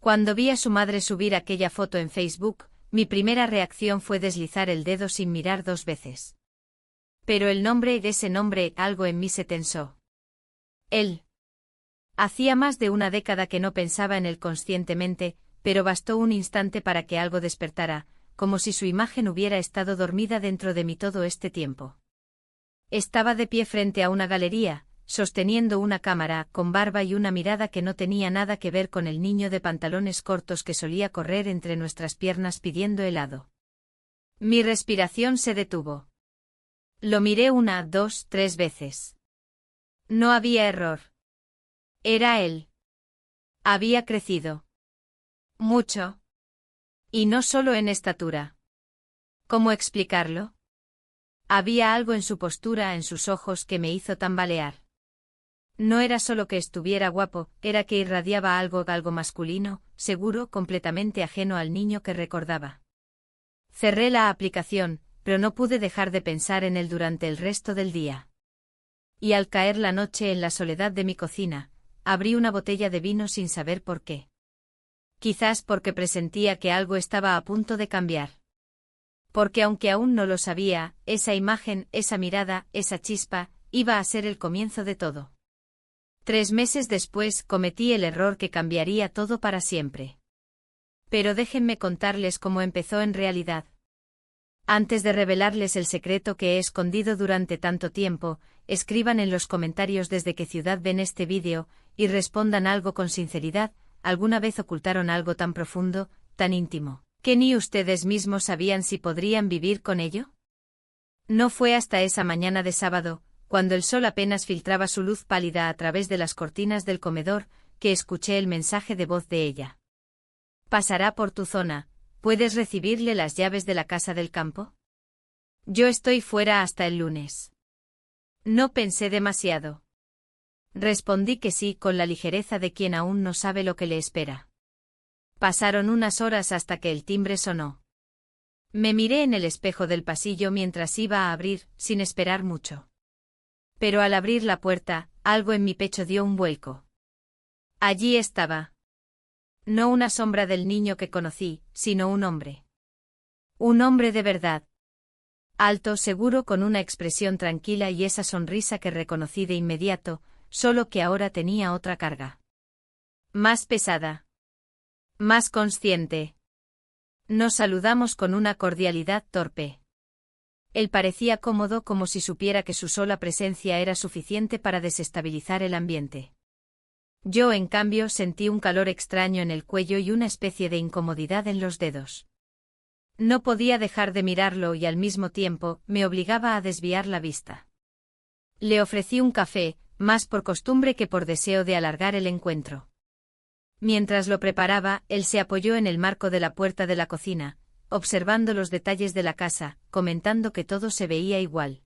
Cuando vi a su madre subir aquella foto en Facebook, mi primera reacción fue deslizar el dedo sin mirar 2 veces. Pero el nombre de ese nombre, algo en mí se tensó. Él. Hacía más de una década que no pensaba en él conscientemente, pero bastó un instante para que algo despertara, como si su imagen hubiera estado dormida dentro de mí todo este tiempo. Estaba de pie frente a una galería, sosteniendo una cámara, con barba y una mirada que no tenía nada que ver con el niño de pantalones cortos que solía correr entre nuestras piernas pidiendo helado. Mi respiración se detuvo. Lo miré 1, 2, 3 veces. No había error. Era él. Había crecido. Mucho. Y no solo en estatura. ¿Cómo explicarlo? Había algo en su postura, en sus ojos, que me hizo tambalear. No era solo que estuviera guapo, era que irradiaba algo masculino, seguro, completamente ajeno al niño que recordaba. Cerré la aplicación, pero no pude dejar de pensar en él durante el resto del día. Y al caer la noche en la soledad de mi cocina, abrí una botella de vino sin saber por qué. Quizás porque presentía que algo estaba a punto de cambiar. Porque aunque aún no lo sabía, esa imagen, esa mirada, esa chispa, iba a ser el comienzo de todo. 3 meses después cometí el error que cambiaría todo para siempre. Pero déjenme contarles cómo empezó en realidad. Antes de revelarles el secreto que he escondido durante tanto tiempo, escriban en los comentarios desde qué ciudad ven este vídeo, y respondan algo con sinceridad. ¿Alguna vez ocultaron algo tan profundo, tan íntimo, que ni ustedes mismos sabían si podrían vivir con ello? No fue hasta esa mañana de sábado, cuando el sol apenas filtraba su luz pálida a través de las cortinas del comedor, que escuché el mensaje de voz de ella. Pasará por tu zona, ¿puedes recibirle las llaves de la casa del campo? Yo estoy fuera hasta el lunes. No pensé demasiado. Respondí que sí con la ligereza de quien aún no sabe lo que le espera. Pasaron unas horas hasta que el timbre sonó. Me miré en el espejo del pasillo mientras iba a abrir, sin esperar mucho. Pero al abrir la puerta, algo en mi pecho dio un vuelco. Allí estaba. No una sombra del niño que conocí, sino un hombre. Un hombre de verdad. Alto, seguro, con una expresión tranquila y esa sonrisa que reconocí de inmediato, solo que ahora tenía otra carga. Más pesada. Más consciente. Nos saludamos con una cordialidad torpe. Él parecía cómodo, como si supiera que su sola presencia era suficiente para desestabilizar el ambiente. Yo, en cambio, sentí un calor extraño en el cuello y una especie de incomodidad en los dedos. No podía dejar de mirarlo y al mismo tiempo me obligaba a desviar la vista. Le ofrecí un café, más por costumbre que por deseo de alargar el encuentro. Mientras lo preparaba, él se apoyó en el marco de la puerta de la cocina, observando los detalles de la casa, comentando que todo se veía igual.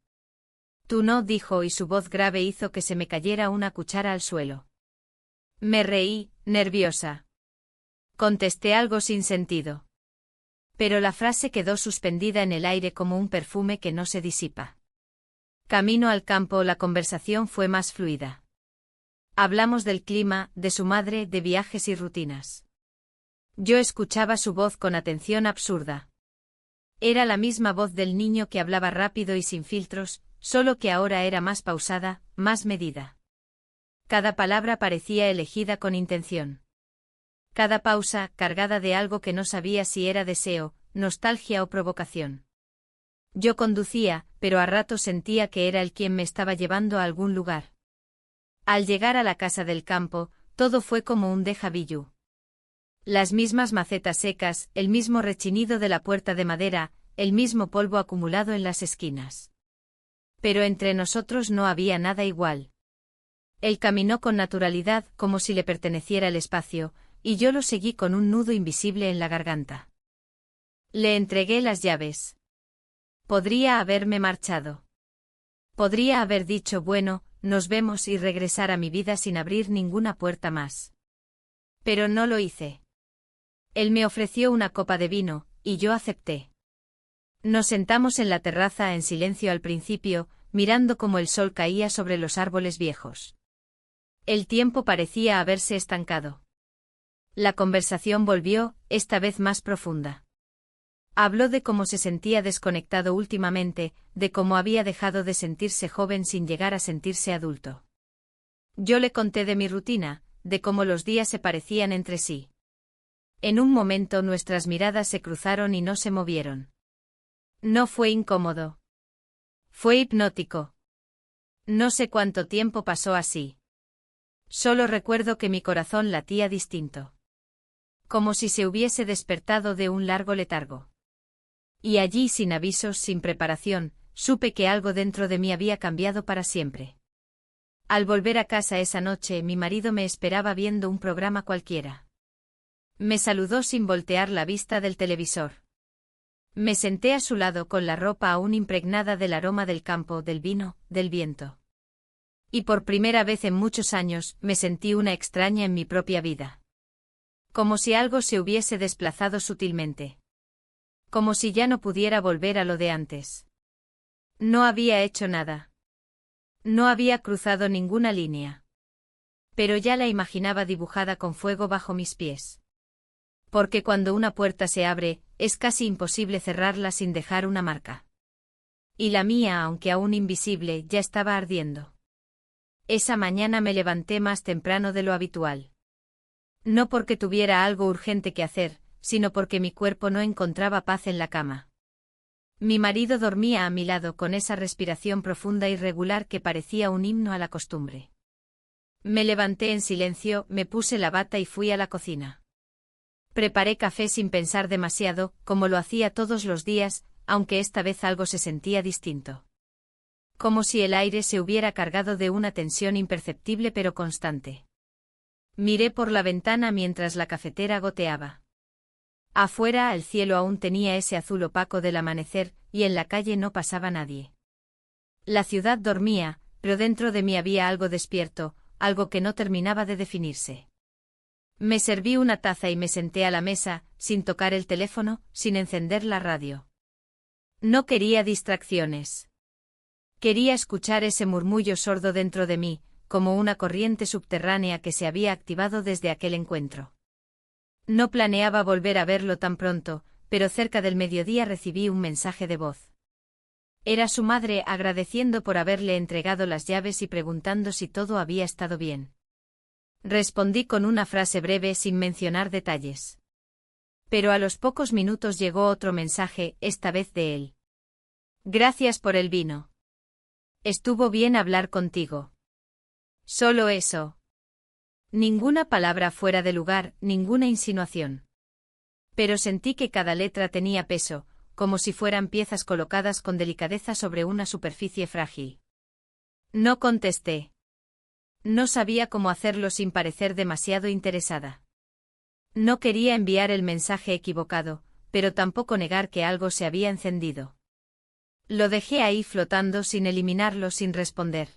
Tú no, dijo, y su voz grave hizo que se me cayera una cuchara al suelo. Me reí, nerviosa. Contesté algo sin sentido. Pero la frase quedó suspendida en el aire como un perfume que no se disipa. Camino al campo, la conversación fue más fluida. Hablamos del clima, de su madre, de viajes y rutinas. Yo escuchaba su voz con atención absurda. Era la misma voz del niño que hablaba rápido y sin filtros, solo que ahora era más pausada, más medida. Cada palabra parecía elegida con intención. Cada pausa, cargada de algo que no sabía si era deseo, nostalgia o provocación. Yo conducía, pero a ratos sentía que era él quien me estaba llevando a algún lugar. Al llegar a la casa del campo, todo fue como un déjà vu. Las mismas macetas secas, el mismo rechinido de la puerta de madera, el mismo polvo acumulado en las esquinas. Pero entre nosotros no había nada igual. Él caminó con naturalidad, como si le perteneciera el espacio, y yo lo seguí con un nudo invisible en la garganta. Le entregué las llaves. Podría haberme marchado. Podría haber dicho bueno, nos vemos y regresar a mi vida sin abrir ninguna puerta más. Pero no lo hice. Él me ofreció una copa de vino, y yo acepté. Nos sentamos en la terraza en silencio al principio, mirando cómo el sol caía sobre los árboles viejos. El tiempo parecía haberse estancado. La conversación volvió, esta vez más profunda. Habló de cómo se sentía desconectado últimamente, de cómo había dejado de sentirse joven sin llegar a sentirse adulto. Yo le conté de mi rutina, de cómo los días se parecían entre sí. En un momento nuestras miradas se cruzaron y no se movieron. No fue incómodo. Fue hipnótico. No sé cuánto tiempo pasó así. Solo recuerdo que mi corazón latía distinto. Como si se hubiese despertado de un largo letargo. Y allí, sin avisos, sin preparación, supe que algo dentro de mí había cambiado para siempre. Al volver a casa esa noche, mi marido me esperaba viendo un programa cualquiera. Me saludó sin voltear la vista del televisor. Me senté a su lado con la ropa aún impregnada del aroma del campo, del vino, del viento. Y por primera vez en muchos años, me sentí una extraña en mi propia vida. Como si algo se hubiese desplazado sutilmente. Como si ya no pudiera volver a lo de antes. No había hecho nada. No había cruzado ninguna línea. Pero ya la imaginaba dibujada con fuego bajo mis pies. Porque cuando una puerta se abre, es casi imposible cerrarla sin dejar una marca. Y la mía, aunque aún invisible, ya estaba ardiendo. Esa mañana me levanté más temprano de lo habitual. No porque tuviera algo urgente que hacer, sino porque mi cuerpo no encontraba paz en la cama. Mi marido dormía a mi lado con esa respiración profunda y regular que parecía un himno a la costumbre. Me levanté en silencio, me puse la bata y fui a la cocina. Preparé café sin pensar demasiado, como lo hacía todos los días, aunque esta vez algo se sentía distinto. Como si el aire se hubiera cargado de una tensión imperceptible pero constante. Miré por la ventana mientras la cafetera goteaba. Afuera el cielo aún tenía ese azul opaco del amanecer, y en la calle no pasaba nadie. La ciudad dormía, pero dentro de mí había algo despierto, algo que no terminaba de definirse. Me serví una taza y me senté a la mesa, sin tocar el teléfono, sin encender la radio. No quería distracciones. Quería escuchar ese murmullo sordo dentro de mí, como una corriente subterránea que se había activado desde aquel encuentro. No planeaba volver a verlo tan pronto, pero cerca del mediodía recibí un mensaje de voz. Era su madre agradeciendo por haberle entregado las llaves y preguntando si todo había estado bien. Respondí con una frase breve sin mencionar detalles. Pero a los pocos minutos llegó otro mensaje, esta vez de él. Gracias por el vino. Estuvo bien hablar contigo. Solo eso. Ninguna palabra fuera de lugar, ninguna insinuación. Pero sentí que cada letra tenía peso, como si fueran piezas colocadas con delicadeza sobre una superficie frágil. No contesté. No sabía cómo hacerlo sin parecer demasiado interesada. No quería enviar el mensaje equivocado, pero tampoco negar que algo se había encendido. Lo dejé ahí flotando sin eliminarlo, sin responder.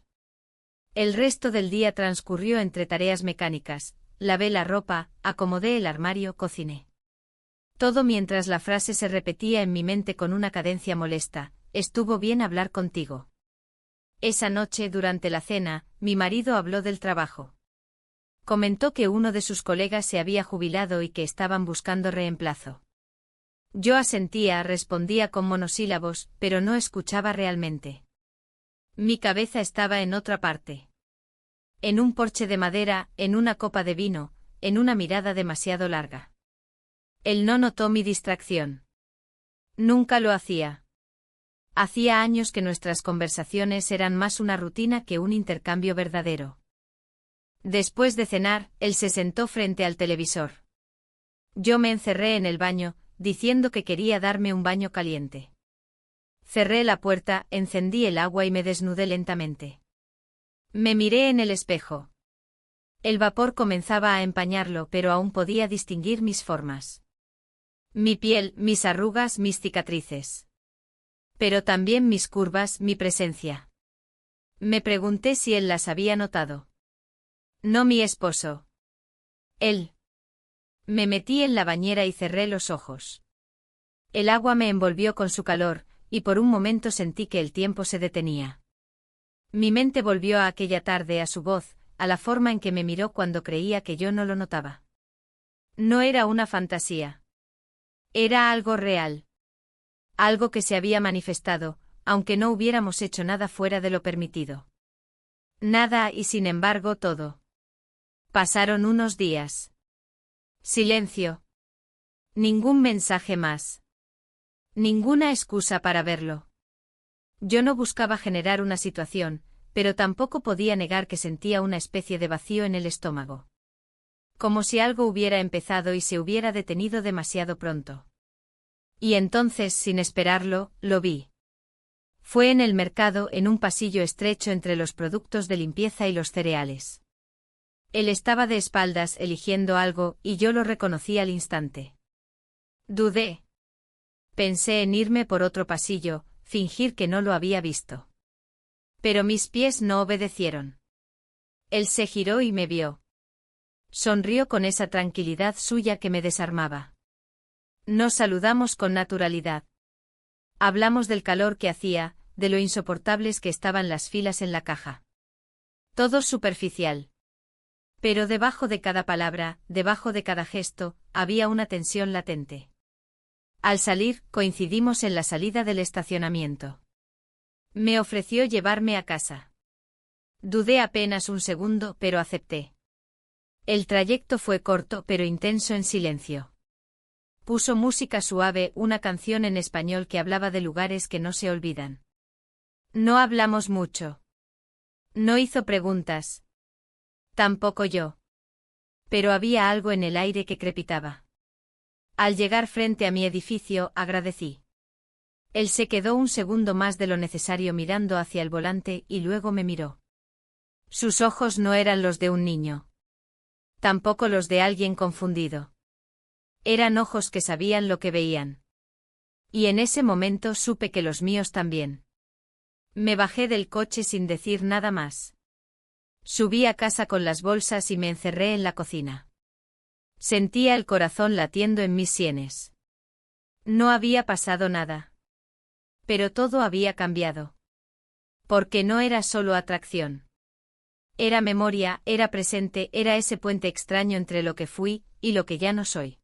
El resto del día transcurrió entre tareas mecánicas, lavé la ropa, acomodé el armario, cociné. Todo mientras la frase se repetía en mi mente con una cadencia molesta, estuvo bien hablar contigo. Esa noche, durante la cena, mi marido habló del trabajo. Comentó que uno de sus colegas se había jubilado y que estaban buscando reemplazo. Yo asentía, respondía con monosílabos, pero no escuchaba realmente. Mi cabeza estaba en otra parte. En un porche de madera, en una copa de vino, en una mirada demasiado larga. Él no notó mi distracción. Nunca lo hacía. Hacía años que nuestras conversaciones eran más una rutina que un intercambio verdadero. Después de cenar, él se sentó frente al televisor. Yo me encerré en el baño, diciendo que quería darme un baño caliente. Cerré la puerta, encendí el agua y me desnudé lentamente. Me miré en el espejo. El vapor comenzaba a empañarlo, pero aún podía distinguir mis formas. Mi piel, mis arrugas, mis cicatrices. Pero también mis curvas, mi presencia. Me pregunté si él las había notado. No mi esposo. Él. Me metí en la bañera y cerré los ojos. El agua me envolvió con su calor, y por un momento sentí que el tiempo se detenía. Mi mente volvió a aquella tarde, a su voz, a la forma en que me miró cuando creía que yo no lo notaba. No era una fantasía. Era algo real. Algo que se había manifestado, aunque no hubiéramos hecho nada fuera de lo permitido. Nada y sin embargo todo. Pasaron unos días. Silencio. Ningún mensaje más. Ninguna excusa para verlo. Yo no buscaba generar una situación, pero tampoco podía negar que sentía una especie de vacío en el estómago. Como si algo hubiera empezado y se hubiera detenido demasiado pronto. Y entonces, sin esperarlo, lo vi. Fue en el mercado, en un pasillo estrecho entre los productos de limpieza y los cereales. Él estaba de espaldas eligiendo algo y yo lo reconocí al instante. Dudé. Pensé en irme por otro pasillo, fingir que no lo había visto. Pero mis pies no obedecieron. Él se giró y me vio. Sonrió con esa tranquilidad suya que me desarmaba. Nos saludamos con naturalidad. Hablamos del calor que hacía, de lo insoportables que estaban las filas en la caja. Todo superficial. Pero debajo de cada palabra, debajo de cada gesto, había una tensión latente. Al salir, coincidimos en la salida del estacionamiento. Me ofreció llevarme a casa. Dudé apenas un segundo, pero acepté. El trayecto fue corto pero intenso en silencio. Puso música suave, una canción en español que hablaba de lugares que no se olvidan. No hablamos mucho. No hizo preguntas. Tampoco yo. Pero había algo en el aire que crepitaba. Al llegar frente a mi edificio, agradecí. Él se quedó un segundo más de lo necesario mirando hacia el volante y luego me miró. Sus ojos no eran los de un niño. Tampoco los de alguien confundido. Eran ojos que sabían lo que veían. Y en ese momento supe que los míos también. Me bajé del coche sin decir nada más. Subí a casa con las bolsas y me encerré en la cocina. Sentía el corazón latiendo en mis sienes. No había pasado nada. Pero todo había cambiado. Porque no era solo atracción. Era memoria, era presente, era ese puente extraño entre lo que fui y lo que ya no soy.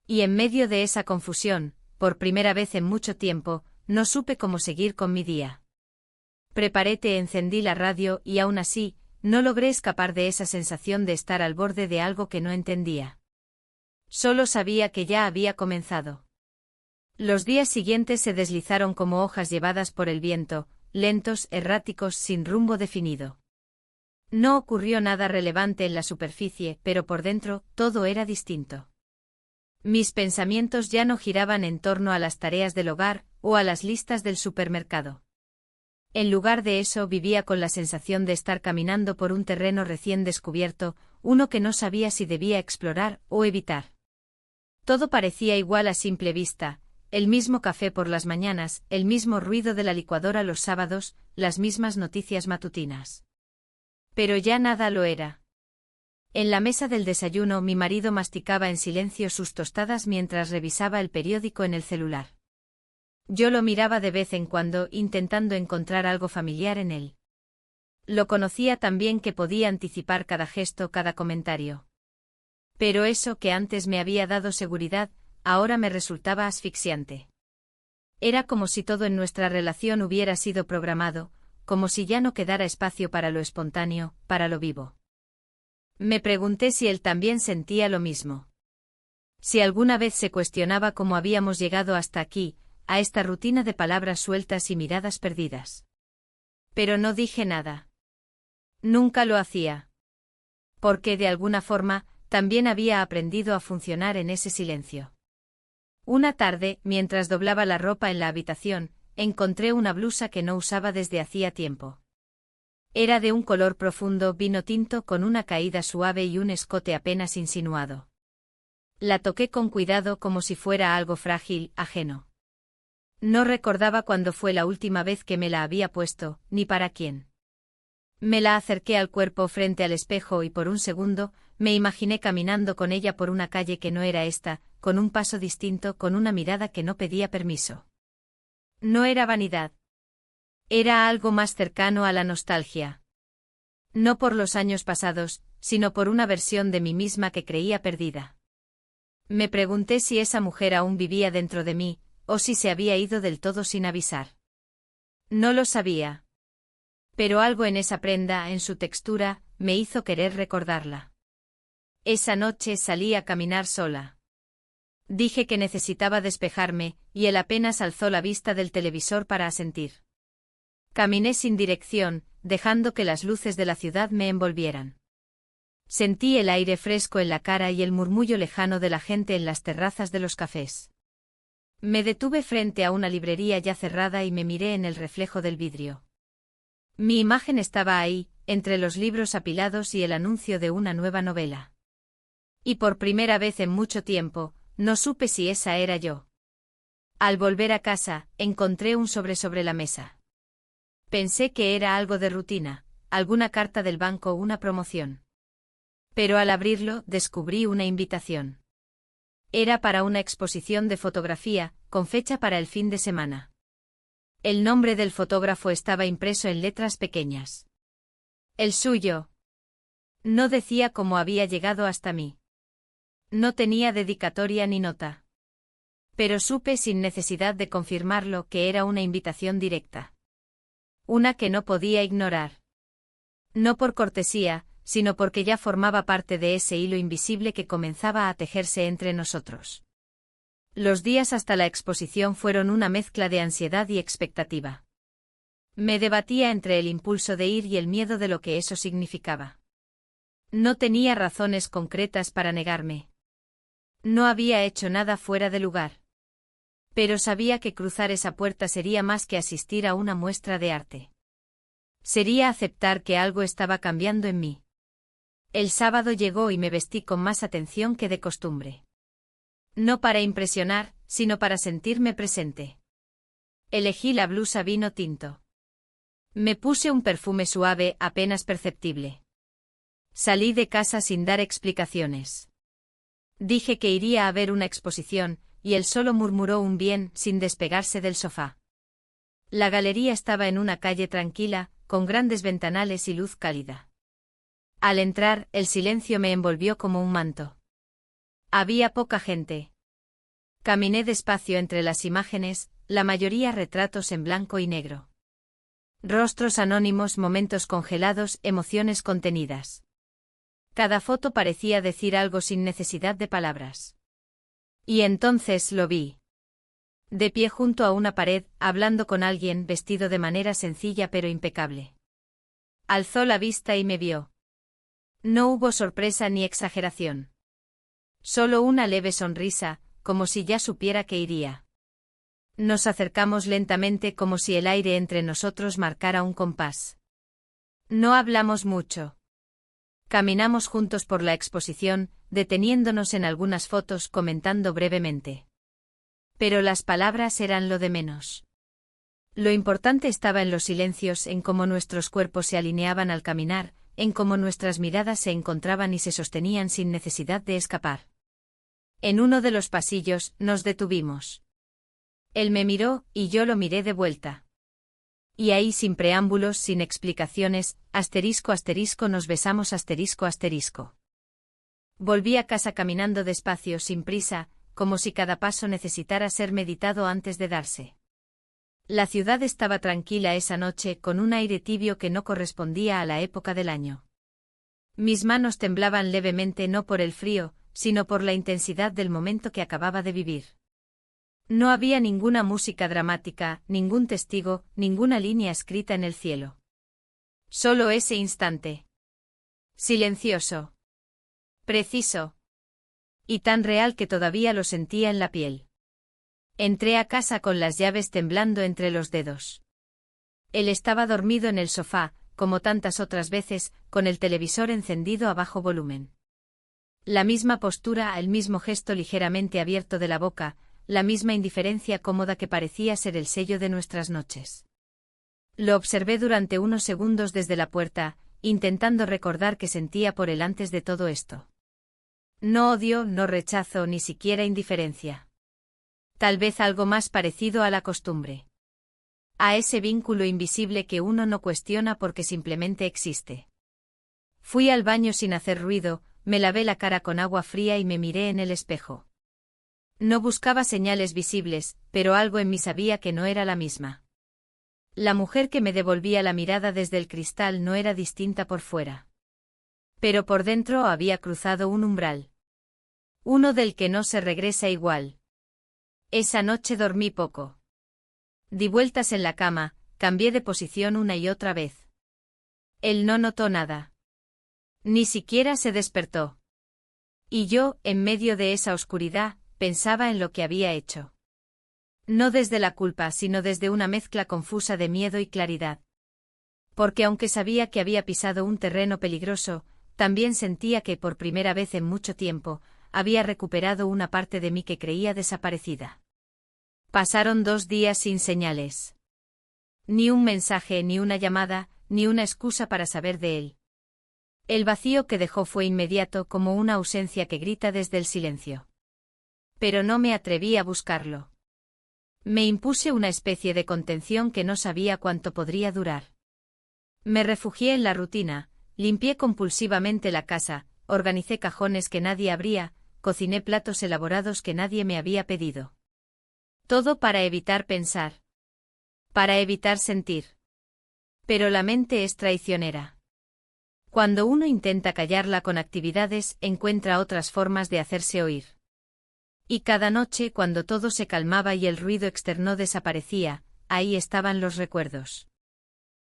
Y en medio de esa confusión, por primera vez en mucho tiempo, no supe cómo seguir con mi día. Preparé té, encendí la radio y aún así, no logré escapar de esa sensación de estar al borde de algo que no entendía. Solo sabía que ya había comenzado. Los días siguientes se deslizaron como hojas llevadas por el viento, lentos, erráticos, sin rumbo definido. No ocurrió nada relevante en la superficie, pero por dentro, todo era distinto. Mis pensamientos ya no giraban en torno a las tareas del hogar o a las listas del supermercado. En lugar de eso vivía con la sensación de estar caminando por un terreno recién descubierto, uno que no sabía si debía explorar o evitar. Todo parecía igual a simple vista, el mismo café por las mañanas, el mismo ruido de la licuadora los sábados, las mismas noticias matutinas. Pero ya nada lo era. En la mesa del desayuno mi marido masticaba en silencio sus tostadas mientras revisaba el periódico en el celular. Yo lo miraba de vez en cuando intentando encontrar algo familiar en él. Lo conocía tan bien que podía anticipar cada gesto, cada comentario. Pero eso que antes me había dado seguridad, ahora me resultaba asfixiante. Era como si todo en nuestra relación hubiera sido programado, como si ya no quedara espacio para lo espontáneo, para lo vivo. Me pregunté si él también sentía lo mismo. Si alguna vez se cuestionaba cómo habíamos llegado hasta aquí, a esta rutina de palabras sueltas y miradas perdidas. Pero no dije nada. Nunca lo hacía. Porque de alguna forma, también había aprendido a funcionar en ese silencio. Una tarde, mientras doblaba la ropa en la habitación, encontré una blusa que no usaba desde hacía tiempo. Era de un color profundo vino tinto con una caída suave y un escote apenas insinuado. La toqué con cuidado como si fuera algo frágil, ajeno. No recordaba cuándo fue la última vez que me la había puesto, ni para quién. Me la acerqué al cuerpo frente al espejo y por un segundo, me imaginé caminando con ella por una calle que no era esta, con un paso distinto, con una mirada que no pedía permiso. No era vanidad. Era algo más cercano a la nostalgia. No por los años pasados, sino por una versión de mí misma que creía perdida. Me pregunté si esa mujer aún vivía dentro de mí, o si se había ido del todo sin avisar. No lo sabía. Pero algo en esa prenda, en su textura, me hizo querer recordarla. Esa noche salí a caminar sola. Dije que necesitaba despejarme, y él apenas alzó la vista del televisor para asentir. Caminé sin dirección, dejando que las luces de la ciudad me envolvieran. Sentí el aire fresco en la cara y el murmullo lejano de la gente en las terrazas de los cafés. Me detuve frente a una librería ya cerrada y me miré en el reflejo del vidrio. Mi imagen estaba ahí, entre los libros apilados y el anuncio de una nueva novela. Y por primera vez en mucho tiempo, no supe si esa era yo. Al volver a casa, encontré un sobre la mesa. Pensé que era algo de rutina, alguna carta del banco o una promoción. Pero al abrirlo, descubrí una invitación. Era para una exposición de fotografía, con fecha para el fin de semana. El nombre del fotógrafo estaba impreso en letras pequeñas. El suyo. No decía cómo había llegado hasta mí. No tenía dedicatoria ni nota. Pero supe sin necesidad de confirmarlo que era una invitación directa. Una que no podía ignorar. No por cortesía, sino porque ya formaba parte de ese hilo invisible que comenzaba a tejerse entre nosotros. Los días hasta la exposición fueron una mezcla de ansiedad y expectativa. Me debatía entre el impulso de ir y el miedo de lo que eso significaba. No tenía razones concretas para negarme. No había hecho nada fuera de lugar. Pero sabía que cruzar esa puerta sería más que asistir a una muestra de arte. Sería aceptar que algo estaba cambiando en mí. El sábado llegó y me vestí con más atención que de costumbre. No para impresionar, sino para sentirme presente. Elegí la blusa vino tinto. Me puse un perfume suave, apenas perceptible. Salí de casa sin dar explicaciones. Dije que iría a ver una exposición, y él solo murmuró un bien, sin despegarse del sofá. La galería estaba en una calle tranquila, con grandes ventanales y luz cálida. Al entrar, el silencio me envolvió como un manto. Había poca gente. Caminé despacio entre las imágenes, la mayoría retratos en blanco y negro. Rostros anónimos, momentos congelados, emociones contenidas. Cada foto parecía decir algo sin necesidad de palabras. Y entonces lo vi. De pie junto a una pared, hablando con alguien vestido de manera sencilla pero impecable. Alzó la vista y me vio. No hubo sorpresa ni exageración. Solo una leve sonrisa, como si ya supiera que iría. Nos acercamos lentamente como si el aire entre nosotros marcara un compás. No hablamos mucho. Caminamos juntos por la exposición, deteniéndonos en algunas fotos, comentando brevemente. Pero las palabras eran lo de menos. Lo importante estaba en los silencios, en cómo nuestros cuerpos se alineaban al caminar, en cómo nuestras miradas se encontraban y se sostenían sin necesidad de escapar. En uno de los pasillos, nos detuvimos. Él me miró, y yo lo miré de vuelta. Y ahí, sin preámbulos, sin explicaciones, asterisco asterisco, nos besamos asterisco asterisco. Volví a casa caminando despacio, sin prisa, como si cada paso necesitara ser meditado antes de darse. La ciudad estaba tranquila esa noche, con un aire tibio que no correspondía a la época del año. Mis manos temblaban levemente, no por el frío, sino por la intensidad del momento que acababa de vivir. No había ninguna música dramática, ningún testigo, ninguna línea escrita en el cielo. Solo ese instante. Silencioso. Preciso. Y tan real que todavía lo sentía en la piel. Entré a casa con las llaves temblando entre los dedos. Él estaba dormido en el sofá, como tantas otras veces, con el televisor encendido a bajo volumen. La misma postura, el mismo gesto ligeramente abierto de la boca, la misma indiferencia cómoda que parecía ser el sello de nuestras noches. Lo observé durante unos segundos desde la puerta, intentando recordar qué sentía por él antes de todo esto. No odio, no rechazo, ni siquiera indiferencia. Tal vez algo más parecido a la costumbre. A ese vínculo invisible que uno no cuestiona porque simplemente existe. Fui al baño sin hacer ruido, me lavé la cara con agua fría y me miré en el espejo. No buscaba señales visibles, pero algo en mí sabía que no era la misma. La mujer que me devolvía la mirada desde el cristal no era distinta por fuera. Pero por dentro había cruzado un umbral. Uno del que no se regresa igual. Esa noche dormí poco. Di vueltas en la cama, cambié de posición una y otra vez. Él no notó nada. Ni siquiera se despertó. Y yo, en medio de esa oscuridad, pensaba en lo que había hecho. No desde la culpa, sino desde una mezcla confusa de miedo y claridad. Porque aunque sabía que había pisado un terreno peligroso, también sentía que por primera vez en mucho tiempo, había recuperado una parte de mí que creía desaparecida. Pasaron 2 días sin señales. Ni un mensaje, ni una llamada, ni una excusa para saber de él. El vacío que dejó fue inmediato, como una ausencia que grita desde el silencio. Pero no me atreví a buscarlo. Me impuse una especie de contención que no sabía cuánto podría durar. Me refugié en la rutina, limpié compulsivamente la casa, organicé cajones que nadie abría, cociné platos elaborados que nadie me había pedido. Todo para evitar pensar. Para evitar sentir. Pero la mente es traicionera. Cuando uno intenta callarla con actividades, encuentra otras formas de hacerse oír. Y cada noche, cuando todo se calmaba y el ruido externo desaparecía, ahí estaban los recuerdos.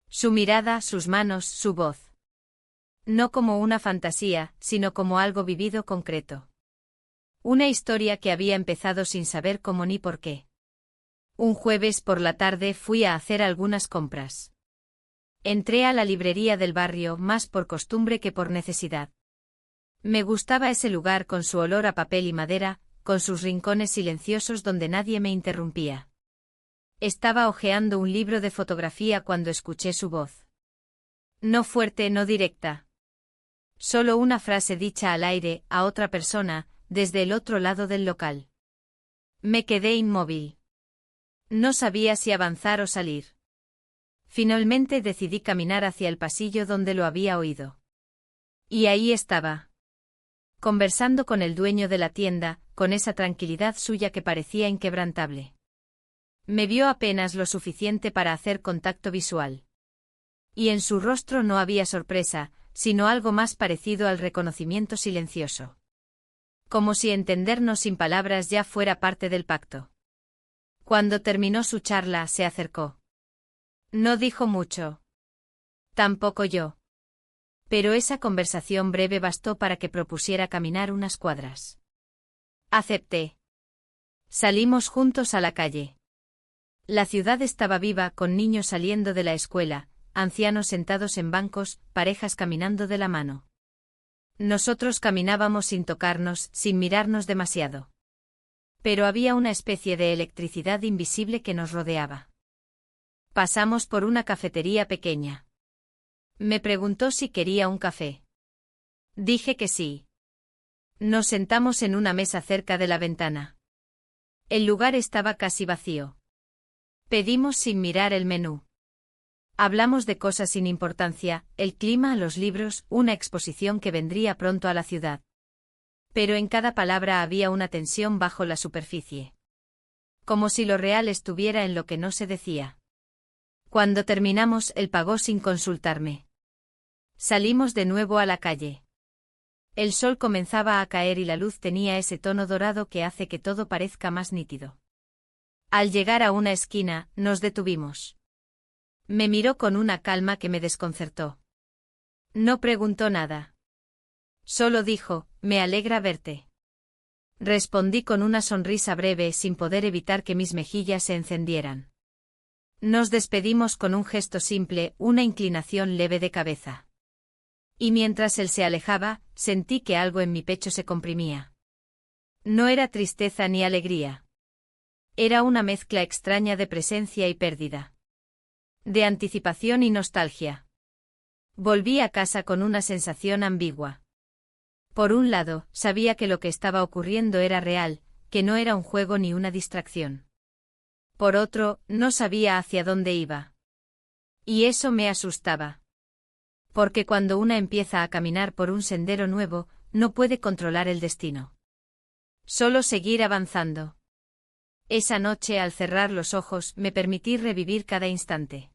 Su mirada, sus manos, su voz. No como una fantasía, sino como algo vivido concreto. Una historia que había empezado sin saber cómo ni por qué. Un jueves por la tarde fui a hacer algunas compras. Entré a la librería del barrio más por costumbre que por necesidad. Me gustaba ese lugar con su olor a papel y madera, con sus rincones silenciosos donde nadie me interrumpía. Estaba hojeando un libro de fotografía cuando escuché su voz. No fuerte, no directa. Solo una frase dicha al aire, a otra persona, desde el otro lado del local. Me quedé inmóvil. No sabía si avanzar o salir. Finalmente decidí caminar hacia el pasillo donde lo había oído. Y ahí estaba. Conversando con el dueño de la tienda, con esa tranquilidad suya que parecía inquebrantable. Me vio apenas lo suficiente para hacer contacto visual. Y en su rostro no había sorpresa, sino algo más parecido al reconocimiento silencioso. Como si entendernos sin palabras ya fuera parte del pacto. Cuando terminó su charla, se acercó. No dijo mucho. Tampoco yo. Pero esa conversación breve bastó para que propusiera caminar unas cuadras. Acepté. Salimos juntos a la calle. La ciudad estaba viva, con niños saliendo de la escuela, ancianos sentados en bancos, parejas caminando de la mano. Nosotros caminábamos sin tocarnos, sin mirarnos demasiado. Pero había una especie de electricidad invisible que nos rodeaba. Pasamos por una cafetería pequeña. Me preguntó si quería un café. Dije que sí. Nos sentamos en una mesa cerca de la ventana. El lugar estaba casi vacío. Pedimos sin mirar el menú. Hablamos de cosas sin importancia, el clima, los libros, una exposición que vendría pronto a la ciudad. Pero en cada palabra había una tensión bajo la superficie. Como si lo real estuviera en lo que no se decía. Cuando terminamos, él pagó sin consultarme. Salimos de nuevo a la calle. El sol comenzaba a caer y la luz tenía ese tono dorado que hace que todo parezca más nítido. Al llegar a una esquina, nos detuvimos. Me miró con una calma que me desconcertó. No preguntó nada. Solo dijo, me alegra verte. Respondí con una sonrisa breve sin poder evitar que mis mejillas se encendieran. Nos despedimos con un gesto simple, una inclinación leve de cabeza. Y mientras él se alejaba, sentí que algo en mi pecho se comprimía. No era tristeza ni alegría. Era una mezcla extraña de presencia y pérdida. De anticipación y nostalgia. Volví a casa con una sensación ambigua. Por un lado, sabía que lo que estaba ocurriendo era real, que no era un juego ni una distracción. Por otro, no sabía hacia dónde iba. Y eso me asustaba. Porque cuando una empieza a caminar por un sendero nuevo, no puede controlar el destino. Solo seguir avanzando. Esa noche, al cerrar los ojos, me permití revivir cada instante.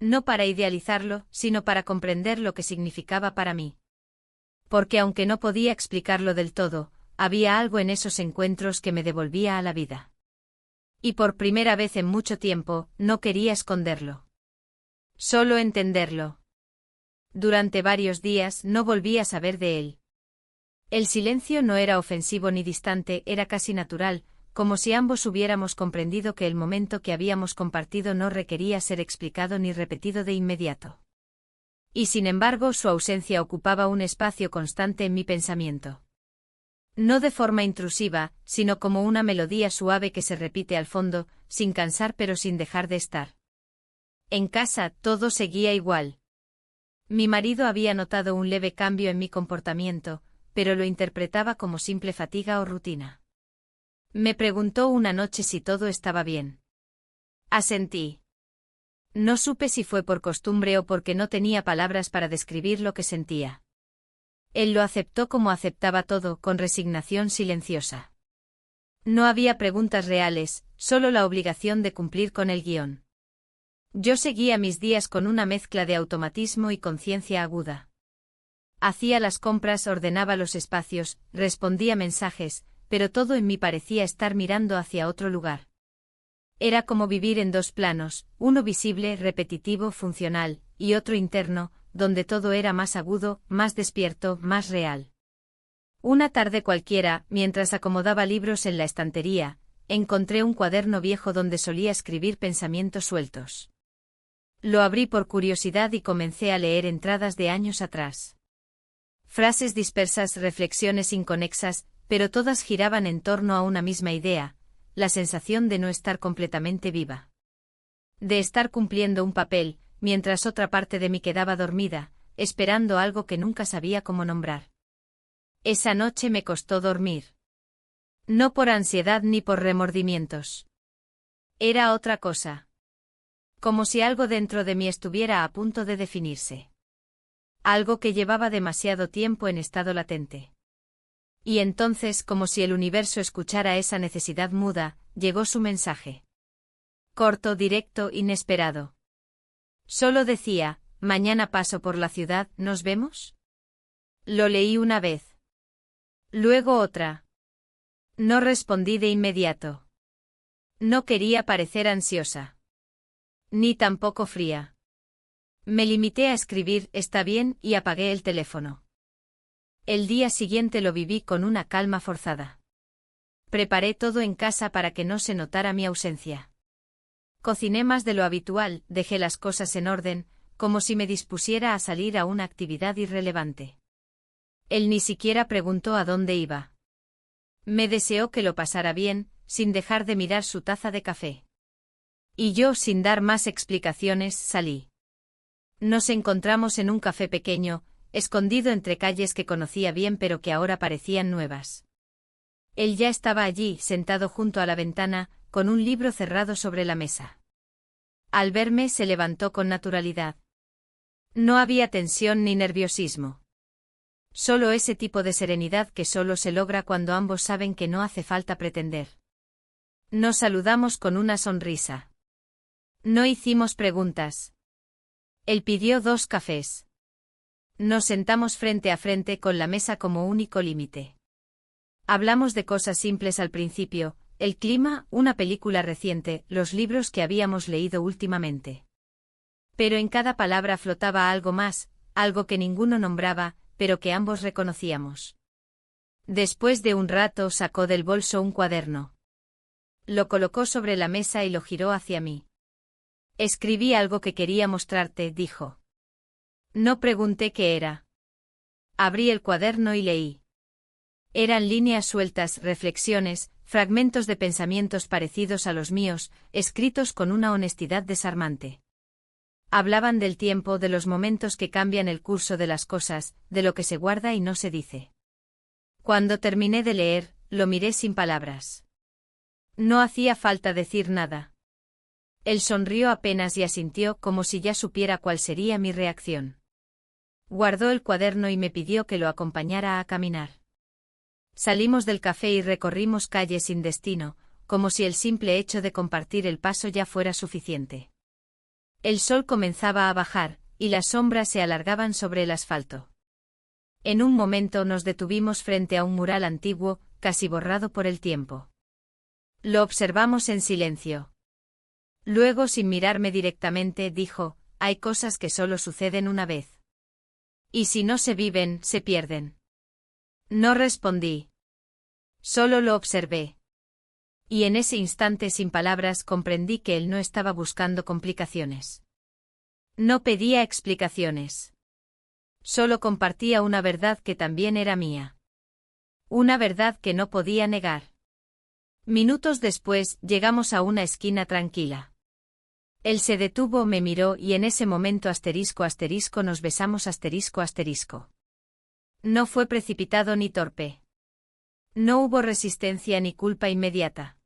No para idealizarlo, sino para comprender lo que significaba para mí. Porque aunque no podía explicarlo del todo, había algo en esos encuentros que me devolvía a la vida. Y por primera vez en mucho tiempo, no quería esconderlo. Solo entenderlo. Durante varios días no volví a saber de él. El silencio no era ofensivo ni distante, era casi natural, como si ambos hubiéramos comprendido que el momento que habíamos compartido no requería ser explicado ni repetido de inmediato. Y sin embargo su ausencia ocupaba un espacio constante en mi pensamiento. No de forma intrusiva, sino como una melodía suave que se repite al fondo, sin cansar pero sin dejar de estar. En casa todo seguía igual. Mi marido había notado un leve cambio en mi comportamiento, pero lo interpretaba como simple fatiga o rutina. Me preguntó una noche si todo estaba bien. Asentí. No supe si fue por costumbre o porque no tenía palabras para describir lo que sentía. Él lo aceptó como aceptaba todo, con resignación silenciosa. No había preguntas reales, solo la obligación de cumplir con el guión. Yo seguía mis días con una mezcla de automatismo y conciencia aguda. Hacía las compras, ordenaba los espacios, respondía mensajes, pero todo en mí parecía estar mirando hacia otro lugar. Era como vivir en dos planos, uno visible, repetitivo, funcional, y otro interno, donde todo era más agudo, más despierto, más real. Una tarde cualquiera, mientras acomodaba libros en la estantería, encontré un cuaderno viejo donde solía escribir pensamientos sueltos. Lo abrí por curiosidad y comencé a leer entradas de años atrás. Frases dispersas, reflexiones inconexas, pero todas giraban en torno a una misma idea, la sensación de no estar completamente viva. De estar cumpliendo un papel, mientras otra parte de mí quedaba dormida, esperando algo que nunca sabía cómo nombrar. Esa noche me costó dormir. No por ansiedad ni por remordimientos. Era otra cosa. Como si algo dentro de mí estuviera a punto de definirse. Algo que llevaba demasiado tiempo en estado latente. Y entonces, como si el universo escuchara esa necesidad muda, llegó su mensaje. Corto, directo, inesperado. Solo decía, mañana paso por la ciudad, ¿nos vemos? Lo leí una vez. Luego otra. No respondí de inmediato. No quería parecer ansiosa. Ni tampoco fría. Me limité a escribir, está bien, y apagué el teléfono. El día siguiente lo viví con una calma forzada. Preparé todo en casa para que no se notara mi ausencia. Cociné más de lo habitual, dejé las cosas en orden, como si me dispusiera a salir a una actividad irrelevante. Él ni siquiera preguntó a dónde iba. Me deseó que lo pasara bien, sin dejar de mirar su taza de café. Y yo, sin dar más explicaciones, salí. Nos encontramos en un café pequeño, escondido entre calles que conocía bien pero que ahora parecían nuevas. Él ya estaba allí, sentado junto a la ventana, con un libro cerrado sobre la mesa. Al verme se levantó con naturalidad. No había tensión ni nerviosismo. Solo ese tipo de serenidad que solo se logra cuando ambos saben que no hace falta pretender. Nos saludamos con una sonrisa. No hicimos preguntas. Él pidió 2 cafés. Nos sentamos frente a frente con la mesa como único límite. Hablamos de cosas simples al principio, el clima, una película reciente, los libros que habíamos leído últimamente. Pero en cada palabra flotaba algo más, algo que ninguno nombraba, pero que ambos reconocíamos. Después de un rato sacó del bolso un cuaderno. Lo colocó sobre la mesa y lo giró hacia mí. Escribí algo que quería mostrarte, dijo. No pregunté qué era. Abrí el cuaderno y leí. Eran líneas sueltas, reflexiones, fragmentos de pensamientos parecidos a los míos, escritos con una honestidad desarmante. Hablaban del tiempo, de los momentos que cambian el curso de las cosas, de lo que se guarda y no se dice. Cuando terminé de leer, lo miré sin palabras. No hacía falta decir nada. Él sonrió apenas y asintió como si ya supiera cuál sería mi reacción. Guardó el cuaderno y me pidió que lo acompañara a caminar. Salimos del café y recorrimos calles sin destino, como si el simple hecho de compartir el paso ya fuera suficiente. El sol comenzaba a bajar, y las sombras se alargaban sobre el asfalto. En un momento nos detuvimos frente a un mural antiguo, casi borrado por el tiempo. Lo observamos en silencio. Luego, sin mirarme directamente, dijo: «Hay cosas que solo suceden una vez. Y si no se viven, se pierden». No respondí. Solo lo observé. Y en ese instante, sin palabras, comprendí que él no estaba buscando complicaciones. No pedía explicaciones. Solo compartía una verdad que también era mía. Una verdad que no podía negar. Minutos después, llegamos a una esquina tranquila. Él se detuvo, me miró y en ese momento nos besamos. No fue precipitado ni torpe. No hubo resistencia ni culpa inmediata.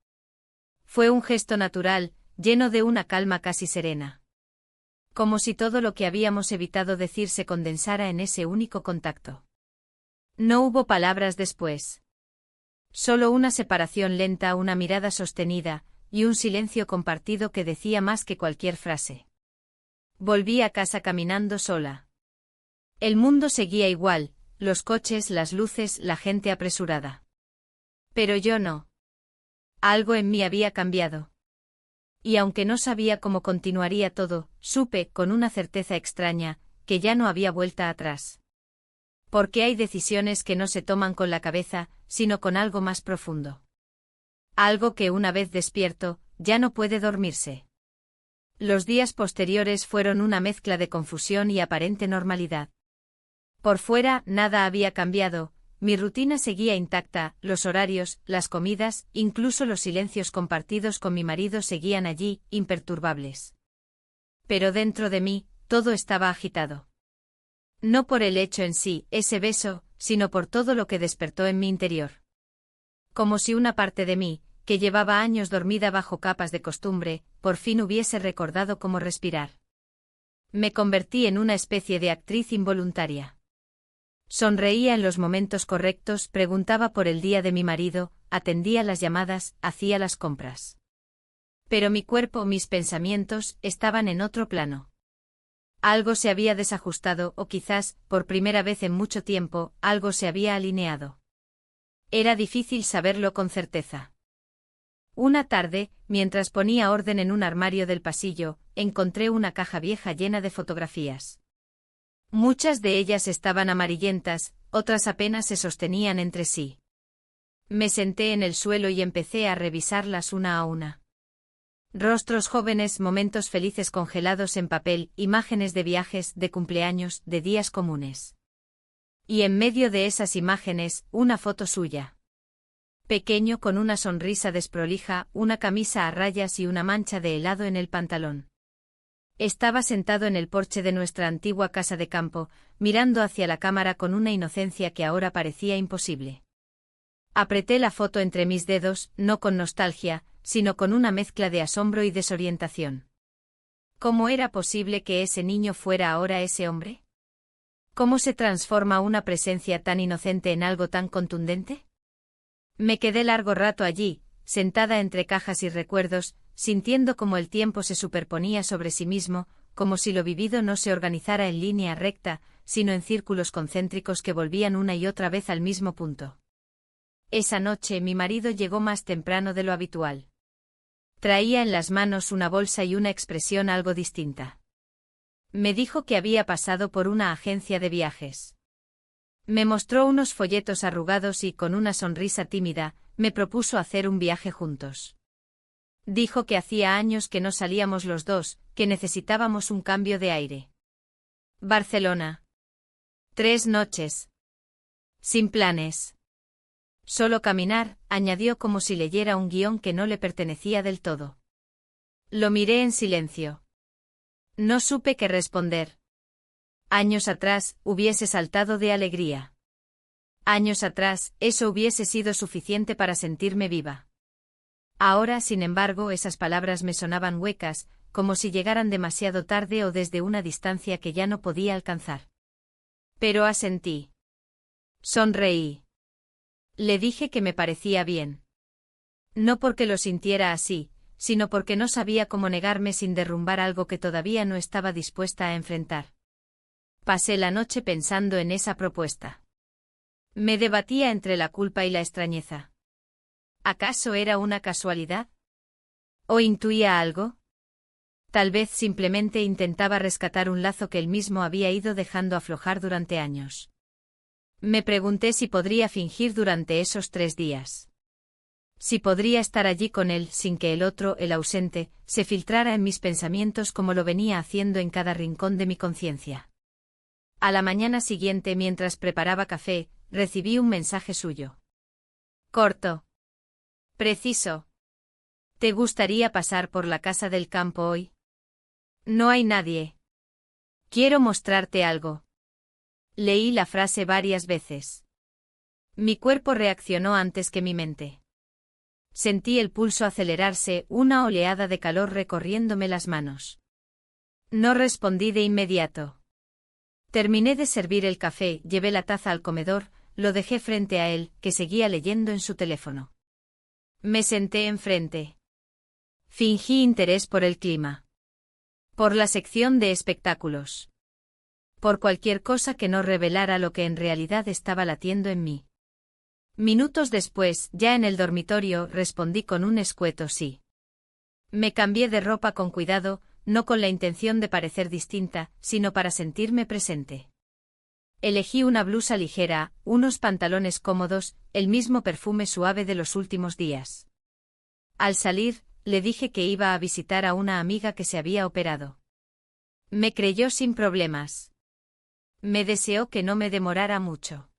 Fue un gesto natural, lleno de una calma casi serena. Como si todo lo que habíamos evitado decir se condensara en ese único contacto. No hubo palabras después. Solo una separación lenta, una mirada sostenida, y un silencio compartido que decía más que cualquier frase. Volví a casa caminando sola. El mundo seguía igual, los coches, las luces, la gente apresurada. Pero yo no. Algo en mí había cambiado. Y aunque no sabía cómo continuaría todo, supe, con una certeza extraña, que ya no había vuelta atrás. Porque hay decisiones que no se toman con la cabeza, sino con algo más profundo. Algo que una vez despierto, ya no puede dormirse. Los días posteriores fueron una mezcla de confusión y aparente normalidad. Por fuera, nada había cambiado, mi rutina seguía intacta, los horarios, las comidas, incluso los silencios compartidos con mi marido seguían allí, imperturbables. Pero dentro de mí, todo estaba agitado. No por el hecho en sí, ese beso, sino por todo lo que despertó en mi interior. Como si una parte de mí, que llevaba años dormida bajo capas de costumbre, por fin hubiese recordado cómo respirar. Me convertí en una especie de actriz involuntaria. Sonreía en los momentos correctos, preguntaba por el día de mi marido, atendía las llamadas, hacía las compras. Pero mi cuerpo, mis pensamientos, estaban en otro plano. Algo se había desajustado, o quizás, por primera vez en mucho tiempo, algo se había alineado. Era difícil saberlo con certeza. Una tarde, mientras ponía orden en un armario del pasillo, encontré una caja vieja llena de fotografías. Muchas de ellas estaban amarillentas, otras apenas se sostenían entre sí. Me senté en el suelo y empecé a revisarlas una a una. Rostros jóvenes, momentos felices congelados en papel, imágenes de viajes, de cumpleaños, de días comunes. Y en medio de esas imágenes, una foto suya. Pequeño, con una sonrisa desprolija, una camisa a rayas y una mancha de helado en el pantalón. Estaba sentado en el porche de nuestra antigua casa de campo, mirando hacia la cámara con una inocencia que ahora parecía imposible. Apreté la foto entre mis dedos, no con nostalgia, sino con una mezcla de asombro y desorientación. ¿Cómo era posible que ese niño fuera ahora ese hombre? ¿Cómo se transforma una presencia tan inocente en algo tan contundente? Me quedé largo rato allí, sentada entre cajas y recuerdos, sintiendo cómo el tiempo se superponía sobre sí mismo, como si lo vivido no se organizara en línea recta, sino en círculos concéntricos que volvían una y otra vez al mismo punto. Esa noche mi marido llegó más temprano de lo habitual. Traía en las manos una bolsa y una expresión algo distinta. Me dijo que había pasado por una agencia de viajes. Me mostró unos folletos arrugados y, con una sonrisa tímida, me propuso hacer un viaje juntos. Dijo que hacía años que no salíamos los dos, que necesitábamos un cambio de aire. Barcelona. 3 noches. Sin planes. Solo caminar, añadió como si leyera un guión que no le pertenecía del todo. Lo miré en silencio. No supe qué responder. Años atrás, hubiese saltado de alegría. Años atrás, eso hubiese sido suficiente para sentirme viva. Ahora, sin embargo, esas palabras me sonaban huecas, como si llegaran demasiado tarde o desde una distancia que ya no podía alcanzar. Pero asentí. Sonreí. Le dije que me parecía bien. No porque lo sintiera así, sino porque no sabía cómo negarme sin derrumbar algo que todavía no estaba dispuesta a enfrentar. Pasé la noche pensando en esa propuesta. Me debatía entre la culpa y la extrañeza. ¿Acaso era una casualidad? ¿O intuía algo? Tal vez simplemente intentaba rescatar un lazo que él mismo había ido dejando aflojar durante años. Me pregunté si podría fingir durante esos 3 días. Si podría estar allí con él sin que el otro, el ausente, se filtrara en mis pensamientos como lo venía haciendo en cada rincón de mi conciencia. A la mañana siguiente, mientras preparaba café, recibí un mensaje suyo. Corto. Preciso. ¿Te gustaría pasar por la casa del campo hoy? No hay nadie. Quiero mostrarte algo. Leí la frase varias veces. Mi cuerpo reaccionó antes que mi mente. Sentí el pulso acelerarse, una oleada de calor recorriéndome las manos. No respondí de inmediato. Terminé de servir el café, llevé la taza al comedor, lo dejé frente a él, que seguía leyendo en su teléfono. Me senté enfrente. Fingí interés por el clima. Por la sección de espectáculos. Por cualquier cosa que no revelara lo que en realidad estaba latiendo en mí. Minutos después, ya en el dormitorio, respondí con un escueto sí. Me cambié de ropa con cuidado, no con la intención de parecer distinta, sino para sentirme presente. Elegí una blusa ligera, unos pantalones cómodos, el mismo perfume suave de los últimos días. Al salir, le dije que iba a visitar a una amiga que se había operado. Me creyó sin problemas. Me deseó que no me demorara mucho.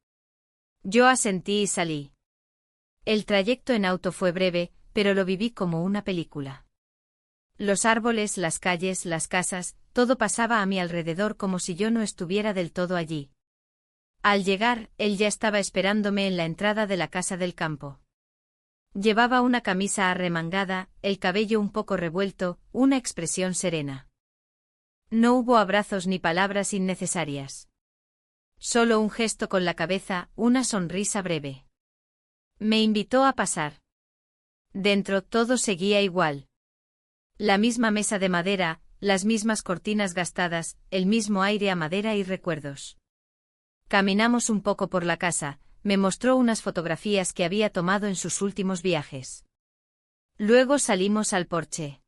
Yo asentí y salí. El trayecto en auto fue breve, pero lo viví como una película. Los árboles, las calles, las casas, todo pasaba a mi alrededor como si yo no estuviera del todo allí. Al llegar, él ya estaba esperándome en la entrada de la casa del campo. Llevaba una camisa arremangada, el cabello un poco revuelto, una expresión serena. No hubo abrazos ni palabras innecesarias. Solo un gesto con la cabeza, una sonrisa breve. Me invitó a pasar. Dentro todo seguía igual. La misma mesa de madera, las mismas cortinas gastadas, el mismo aire a madera y recuerdos. Caminamos un poco por la casa, me mostró unas fotografías que había tomado en sus últimos viajes. Luego salimos al porche.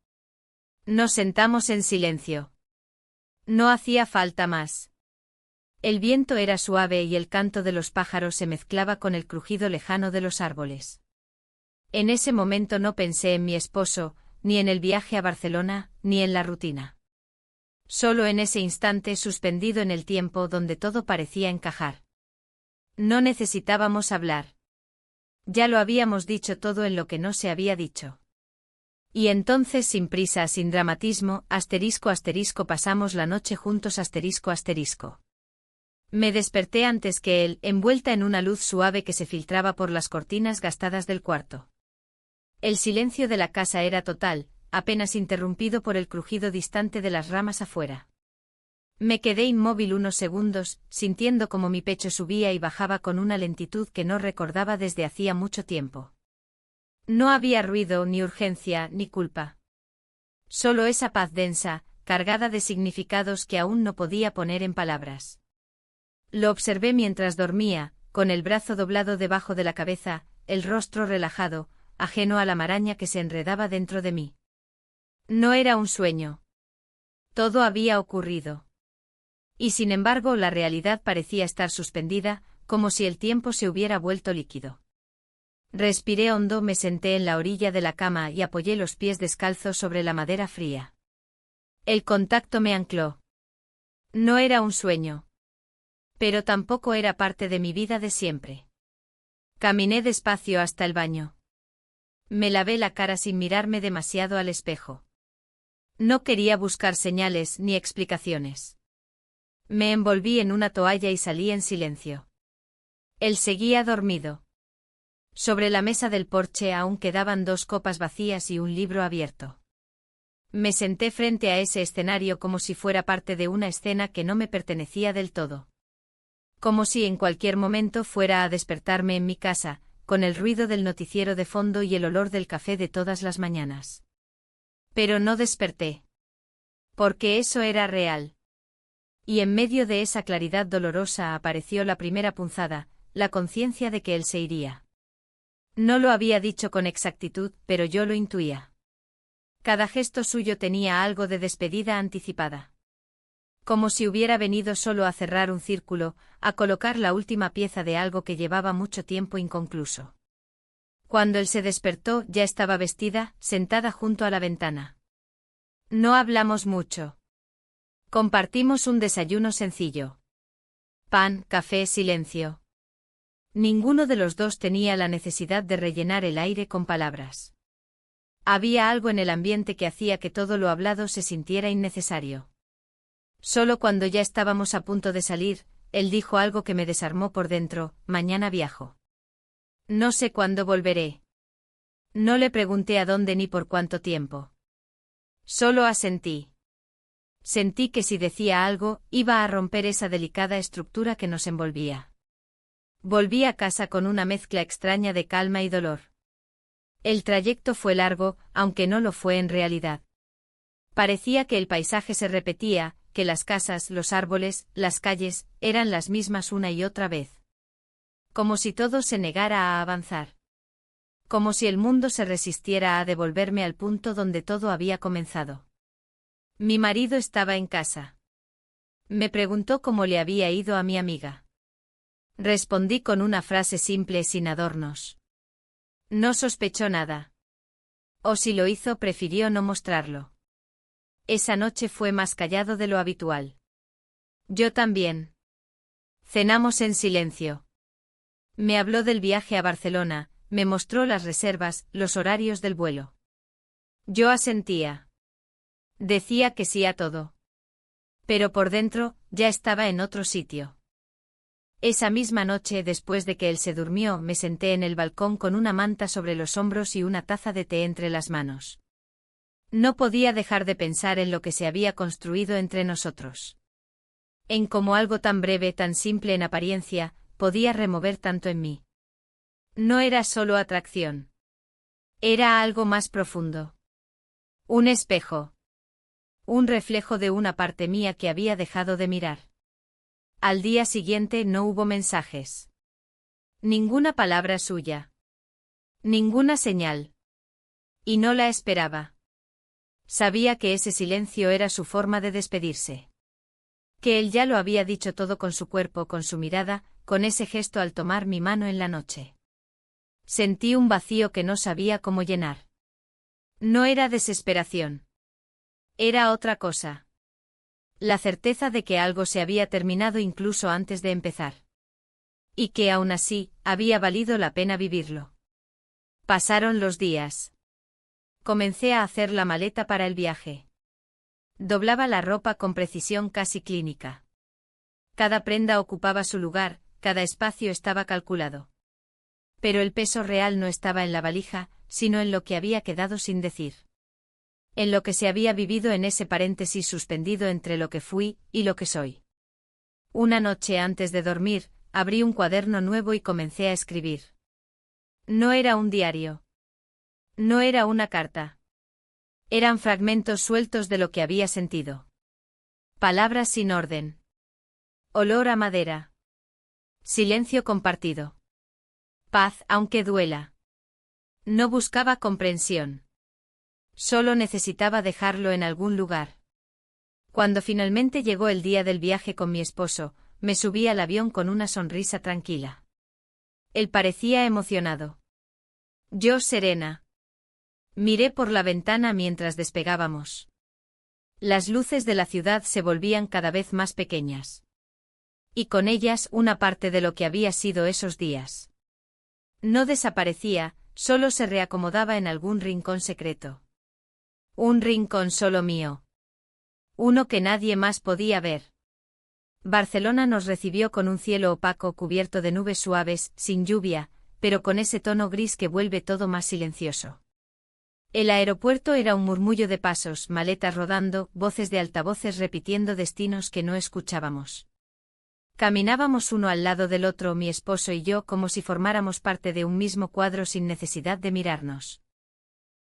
Nos sentamos en silencio. No hacía falta más. El viento era suave y el canto de los pájaros se mezclaba con el crujido lejano de los árboles. En ese momento no pensé en mi esposo, ni en el viaje a Barcelona, ni en la rutina. Solo en ese instante suspendido en el tiempo donde todo parecía encajar. No necesitábamos hablar. Ya lo habíamos dicho todo en lo que no se había dicho. Y entonces sin prisa, sin dramatismo, asterisco asterisco pasamos la noche juntos asterisco asterisco. Me desperté antes que él, envuelta en una luz suave que se filtraba por las cortinas gastadas del cuarto. El silencio de la casa era total, apenas interrumpido por el crujido distante de las ramas afuera. Me quedé inmóvil unos segundos, sintiendo como mi pecho subía y bajaba con una lentitud que no recordaba desde hacía mucho tiempo. No había ruido, ni urgencia, ni culpa. Solo esa paz densa, cargada de significados que aún no podía poner en palabras. Lo observé mientras dormía, con el brazo doblado debajo de la cabeza, el rostro relajado, ajeno a la maraña que se enredaba dentro de mí. No era un sueño. Todo había ocurrido. Y sin embargo la realidad parecía estar suspendida, como si el tiempo se hubiera vuelto líquido. Respiré hondo, me senté en la orilla de la cama y apoyé los pies descalzos sobre la madera fría. El contacto me ancló. No era un sueño. Pero tampoco era parte de mi vida de siempre. Caminé despacio hasta el baño. Me lavé la cara sin mirarme demasiado al espejo. No quería buscar señales ni explicaciones. Me envolví en una toalla y salí en silencio. Él seguía dormido. Sobre la mesa del porche aún quedaban 2 copas vacías y un libro abierto. Me senté frente a ese escenario como si fuera parte de una escena que no me pertenecía del todo. Como si en cualquier momento fuera a despertarme en mi casa, con el ruido del noticiero de fondo y el olor del café de todas las mañanas. Pero no desperté. Porque eso era real. Y en medio de esa claridad dolorosa apareció la primera punzada, la conciencia de que él se iría. No lo había dicho con exactitud, pero yo lo intuía. Cada gesto suyo tenía algo de despedida anticipada. Como si hubiera venido solo a cerrar un círculo, a colocar la última pieza de algo que llevaba mucho tiempo inconcluso. Cuando él se despertó, ya estaba vestida, sentada junto a la ventana. No hablamos mucho. Compartimos un desayuno sencillo. Pan, café, silencio. Ninguno de los dos tenía la necesidad de rellenar el aire con palabras. Había algo en el ambiente que hacía que todo lo hablado se sintiera innecesario. Solo cuando ya estábamos a punto de salir, él dijo algo que me desarmó por dentro: mañana viajo. No sé cuándo volveré. No le pregunté a dónde ni por cuánto tiempo. Solo asentí. Sentí que si decía algo, iba a romper esa delicada estructura que nos envolvía. Volví a casa con una mezcla extraña de calma y dolor. El trayecto fue largo, aunque no lo fue en realidad. Parecía que el paisaje se repetía, que las casas, los árboles, las calles, eran las mismas una y otra vez. Como si todo se negara a avanzar. Como si el mundo se resistiera a devolverme al punto donde todo había comenzado. Mi marido estaba en casa. Me preguntó cómo le había ido a mi amiga. Respondí con una frase simple sin adornos. No sospechó nada. O si lo hizo, prefirió no mostrarlo. Esa noche fue más callado de lo habitual. Yo también. Cenamos en silencio. Me habló del viaje a Barcelona, me mostró las reservas, los horarios del vuelo. Yo asentía. Decía que sí a todo. Pero por dentro, ya estaba en otro sitio. Esa misma noche, después de que él se durmió, me senté en el balcón con una manta sobre los hombros y una taza de té entre las manos. No podía dejar de pensar en lo que se había construido entre nosotros. En cómo algo tan breve, tan simple en apariencia, podía remover tanto en mí. No era solo atracción. Era algo más profundo. Un espejo. Un reflejo de una parte mía que había dejado de mirar. Al día siguiente no hubo mensajes. Ninguna palabra suya. Ninguna señal. Y no la esperaba. Sabía que ese silencio era su forma de despedirse. Que él ya lo había dicho todo con su cuerpo, con su mirada, con ese gesto al tomar mi mano en la noche. Sentí un vacío que no sabía cómo llenar. No era desesperación. Era otra cosa. La certeza de que algo se había terminado incluso antes de empezar. Y que aún así, había valido la pena vivirlo. Pasaron los días. Comencé a hacer la maleta para el viaje. Doblaba la ropa con precisión casi clínica. Cada prenda ocupaba su lugar, cada espacio estaba calculado. Pero el peso real no estaba en la valija, sino en lo que había quedado sin decir. En lo que se había vivido en ese paréntesis suspendido entre lo que fui y lo que soy. Una noche antes de dormir, abrí un cuaderno nuevo y comencé a escribir. No era un diario. No era una carta. Eran fragmentos sueltos de lo que había sentido. Palabras sin orden. Olor a madera. Silencio compartido. Paz, aunque duela. No buscaba comprensión. Solo necesitaba dejarlo en algún lugar. Cuando finalmente llegó el día del viaje con mi esposo, me subí al avión con una sonrisa tranquila. Él parecía emocionado. Yo serena. Miré por la ventana mientras despegábamos. Las luces de la ciudad se volvían cada vez más pequeñas. Y con ellas una parte de lo que había sido esos días. No desaparecía, solo se reacomodaba en algún rincón secreto. Un rincón solo mío. Uno que nadie más podía ver. Barcelona nos recibió con un cielo opaco cubierto de nubes suaves, sin lluvia, pero con ese tono gris que vuelve todo más silencioso. El aeropuerto era un murmullo de pasos, maletas rodando, voces de altavoces repitiendo destinos que no escuchábamos. Caminábamos uno al lado del otro, mi esposo y yo, como si formáramos parte de un mismo cuadro sin necesidad de mirarnos.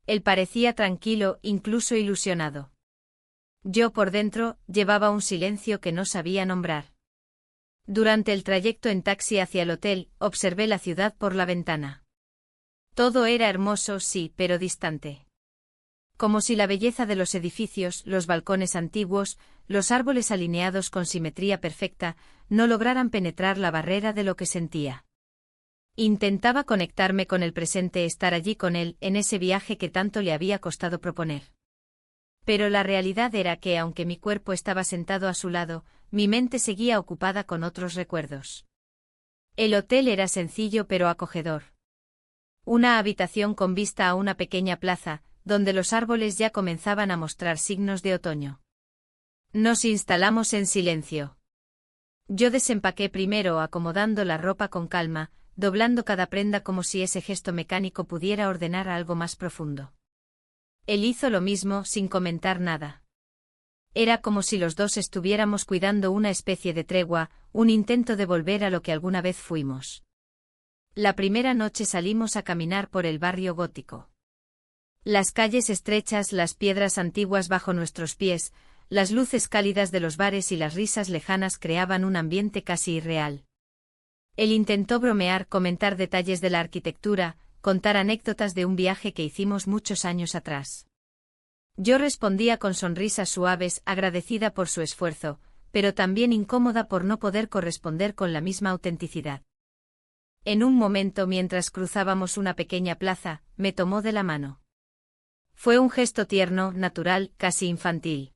Él parecía tranquilo, incluso ilusionado. Yo por dentro, llevaba un silencio que no sabía nombrar. Durante el trayecto en taxi hacia el hotel, observé la ciudad por la ventana. Todo era hermoso, sí, pero distante. Como si la belleza de los edificios, los balcones antiguos, los árboles alineados con simetría perfecta, no lograran penetrar la barrera de lo que sentía. Intentaba conectarme con el presente, estar allí con él, en ese viaje que tanto le había costado proponer. Pero la realidad era que, aunque mi cuerpo estaba sentado a su lado, mi mente seguía ocupada con otros recuerdos. El hotel era sencillo pero acogedor. Una habitación con vista a una pequeña plaza, donde los árboles ya comenzaban a mostrar signos de otoño. Nos instalamos en silencio. Yo desempaqué primero, acomodando la ropa con calma, doblando cada prenda como si ese gesto mecánico pudiera ordenar algo más profundo. Él hizo lo mismo, sin comentar nada. Era como si los dos estuviéramos cuidando una especie de tregua, un intento de volver a lo que alguna vez fuimos. La primera noche salimos a caminar por el barrio gótico. Las calles estrechas, las piedras antiguas bajo nuestros pies, las luces cálidas de los bares y las risas lejanas creaban un ambiente casi irreal. Él intentó bromear, comentar detalles de la arquitectura, contar anécdotas de un viaje que hicimos muchos años atrás. Yo respondía con sonrisas suaves, agradecida por su esfuerzo, pero también incómoda por no poder corresponder con la misma autenticidad. En un momento, mientras cruzábamos una pequeña plaza, me tomó de la mano. Fue un gesto tierno, natural, casi infantil.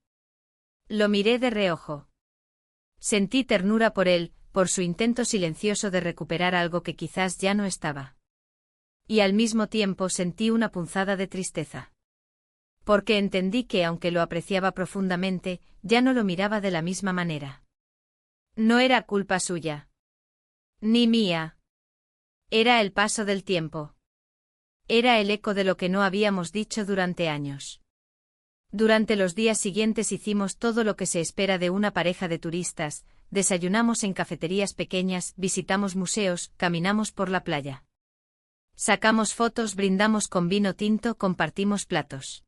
Lo miré de reojo. Sentí ternura por él, por su intento silencioso de recuperar algo que quizás ya no estaba. Y al mismo tiempo sentí una punzada de tristeza. Porque entendí que, aunque lo apreciaba profundamente, ya no lo miraba de la misma manera. No era culpa suya. Ni mía. Era el paso del tiempo. Era el eco de lo que no habíamos dicho durante años. Durante los días siguientes hicimos todo lo que se espera de una pareja de turistas, desayunamos en cafeterías pequeñas, visitamos museos, caminamos por la playa. Sacamos fotos, brindamos con vino tinto, compartimos platos.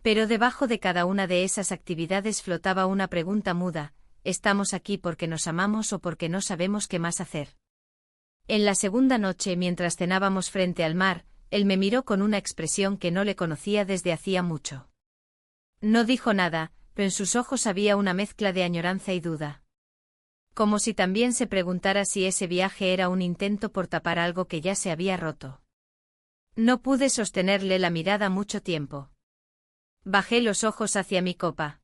Pero debajo de cada una de esas actividades flotaba una pregunta muda: ¿estamos aquí porque nos amamos o porque no sabemos qué más hacer? En la segunda noche, mientras cenábamos frente al mar, él me miró con una expresión que no le conocía desde hacía mucho. No dijo nada, pero en sus ojos había una mezcla de añoranza y duda. Como si también se preguntara si ese viaje era un intento por tapar algo que ya se había roto. No pude sostenerle la mirada mucho tiempo. Bajé los ojos hacia mi copa.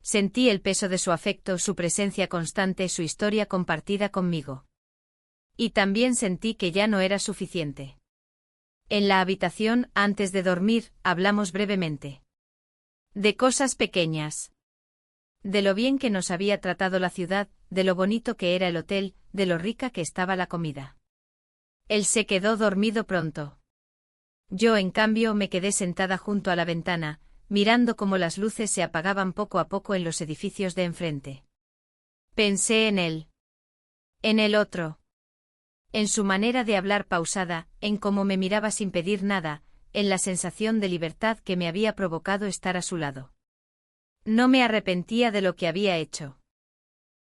Sentí el peso de su afecto, su presencia constante, su historia compartida conmigo. Y también sentí que ya no era suficiente. En la habitación, antes de dormir, hablamos brevemente. De cosas pequeñas. De lo bien que nos había tratado la ciudad, de lo bonito que era el hotel, de lo rica que estaba la comida. Él se quedó dormido pronto. Yo, en cambio, me quedé sentada junto a la ventana, mirando cómo las luces se apagaban poco a poco en los edificios de enfrente. Pensé en él. En el otro. En su manera de hablar pausada, en cómo me miraba sin pedir nada, en la sensación de libertad que me había provocado estar a su lado. No me arrepentía de lo que había hecho.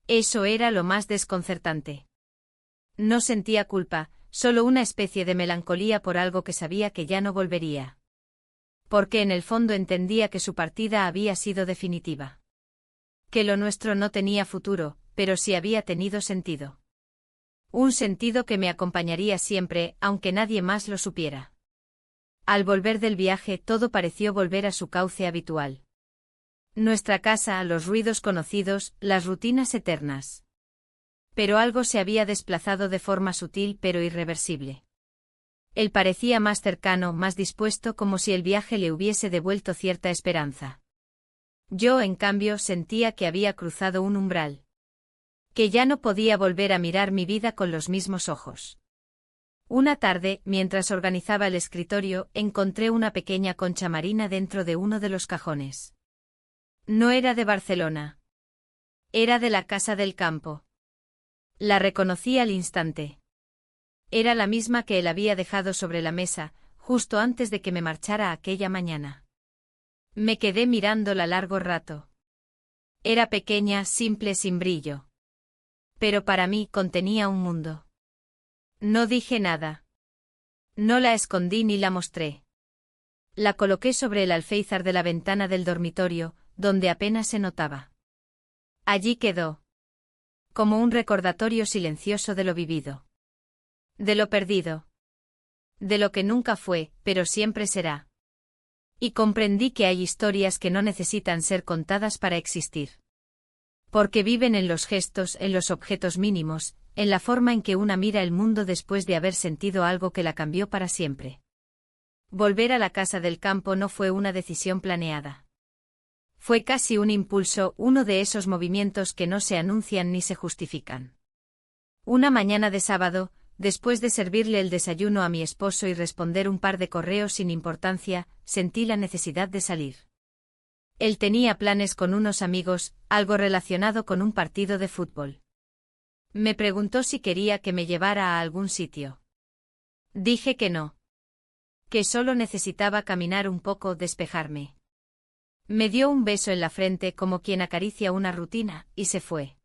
Eso era lo más desconcertante. No sentía culpa, solo una especie de melancolía por algo que sabía que ya no volvería. Porque en el fondo entendía que su partida había sido definitiva. Que lo nuestro no tenía futuro, pero sí había tenido sentido. Un sentido que me acompañaría siempre, aunque nadie más lo supiera. Al volver del viaje, todo pareció volver a su cauce habitual. Nuestra casa, los ruidos conocidos, las rutinas eternas. Pero algo se había desplazado de forma sutil pero irreversible. Él parecía más cercano, más dispuesto, como si el viaje le hubiese devuelto cierta esperanza. Yo, en cambio, sentía que había cruzado un umbral. Que ya no podía volver a mirar mi vida con los mismos ojos. Una tarde, mientras organizaba el escritorio, encontré una pequeña concha marina dentro de uno de los cajones. No era de Barcelona. Era de la casa del campo. La reconocí al instante. Era la misma que él había dejado sobre la mesa, justo antes de que me marchara aquella mañana. Me quedé mirándola largo rato. Era pequeña, simple, sin brillo. Pero para mí contenía un mundo. No dije nada. No la escondí ni la mostré. La coloqué sobre el alféizar de la ventana del dormitorio, donde apenas se notaba. Allí quedó. Como un recordatorio silencioso de lo vivido. De lo perdido. De lo que nunca fue, pero siempre será. Y comprendí que hay historias que no necesitan ser contadas para existir. Porque viven en los gestos, en los objetos mínimos, en la forma en que una mira el mundo después de haber sentido algo que la cambió para siempre. Volver a la casa del campo no fue una decisión planeada. Fue casi un impulso, uno de esos movimientos que no se anuncian ni se justifican. Una mañana de sábado, después de servirle el desayuno a mi esposo y responder un par de correos sin importancia, sentí la necesidad de salir. Él tenía planes con unos amigos, algo relacionado con un partido de fútbol. Me preguntó si quería que me llevara a algún sitio. Dije que no. Que solo necesitaba caminar un poco, despejarme. Me dio un beso en la frente como quien acaricia una rutina, y se fue.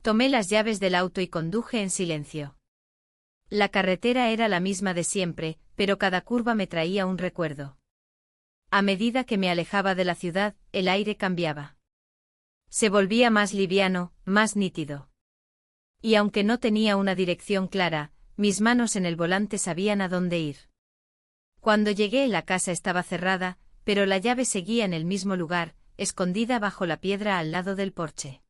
Tomé las llaves del auto y conduje en silencio. La carretera era la misma de siempre, pero cada curva me traía un recuerdo. A medida que me alejaba de la ciudad, el aire cambiaba. Se volvía más liviano, más nítido. Y aunque no tenía una dirección clara, mis manos en el volante sabían a dónde ir. Cuando llegué, la casa estaba cerrada, pero la llave seguía en el mismo lugar, escondida bajo la piedra al lado del porche.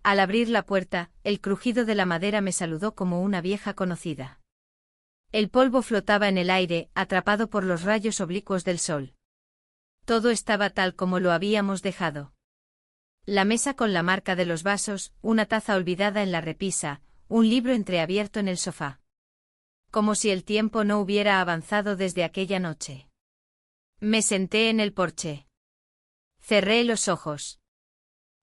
Al abrir la puerta, el crujido de la madera me saludó como una vieja conocida. El polvo flotaba en el aire, atrapado por los rayos oblicuos del sol. Todo estaba tal como lo habíamos dejado. La mesa con la marca de los vasos, una taza olvidada en la repisa, un libro entreabierto en el sofá. Como si el tiempo no hubiera avanzado desde aquella noche. Me senté en el porche. Cerré los ojos.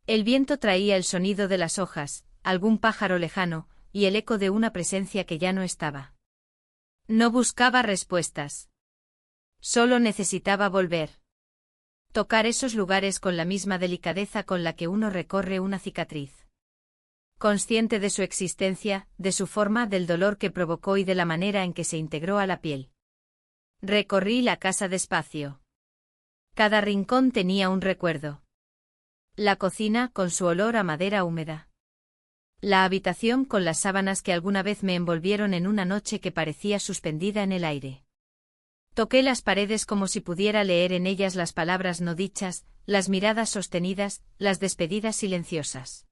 El viento traía el sonido de las hojas, algún pájaro lejano, y el eco de una presencia que ya no estaba. No buscaba respuestas. Solo necesitaba volver. Tocar esos lugares con la misma delicadeza con la que uno recorre una cicatriz. Consciente de su existencia, de su forma, del dolor que provocó y de la manera en que se integró a la piel. Recorrí la casa despacio. Cada rincón tenía un recuerdo. La cocina, con su olor a madera húmeda. La habitación con las sábanas que alguna vez me envolvieron en una noche que parecía suspendida en el aire. Toqué las paredes como si pudiera leer en ellas las palabras no dichas, las miradas sostenidas, las despedidas silenciosas.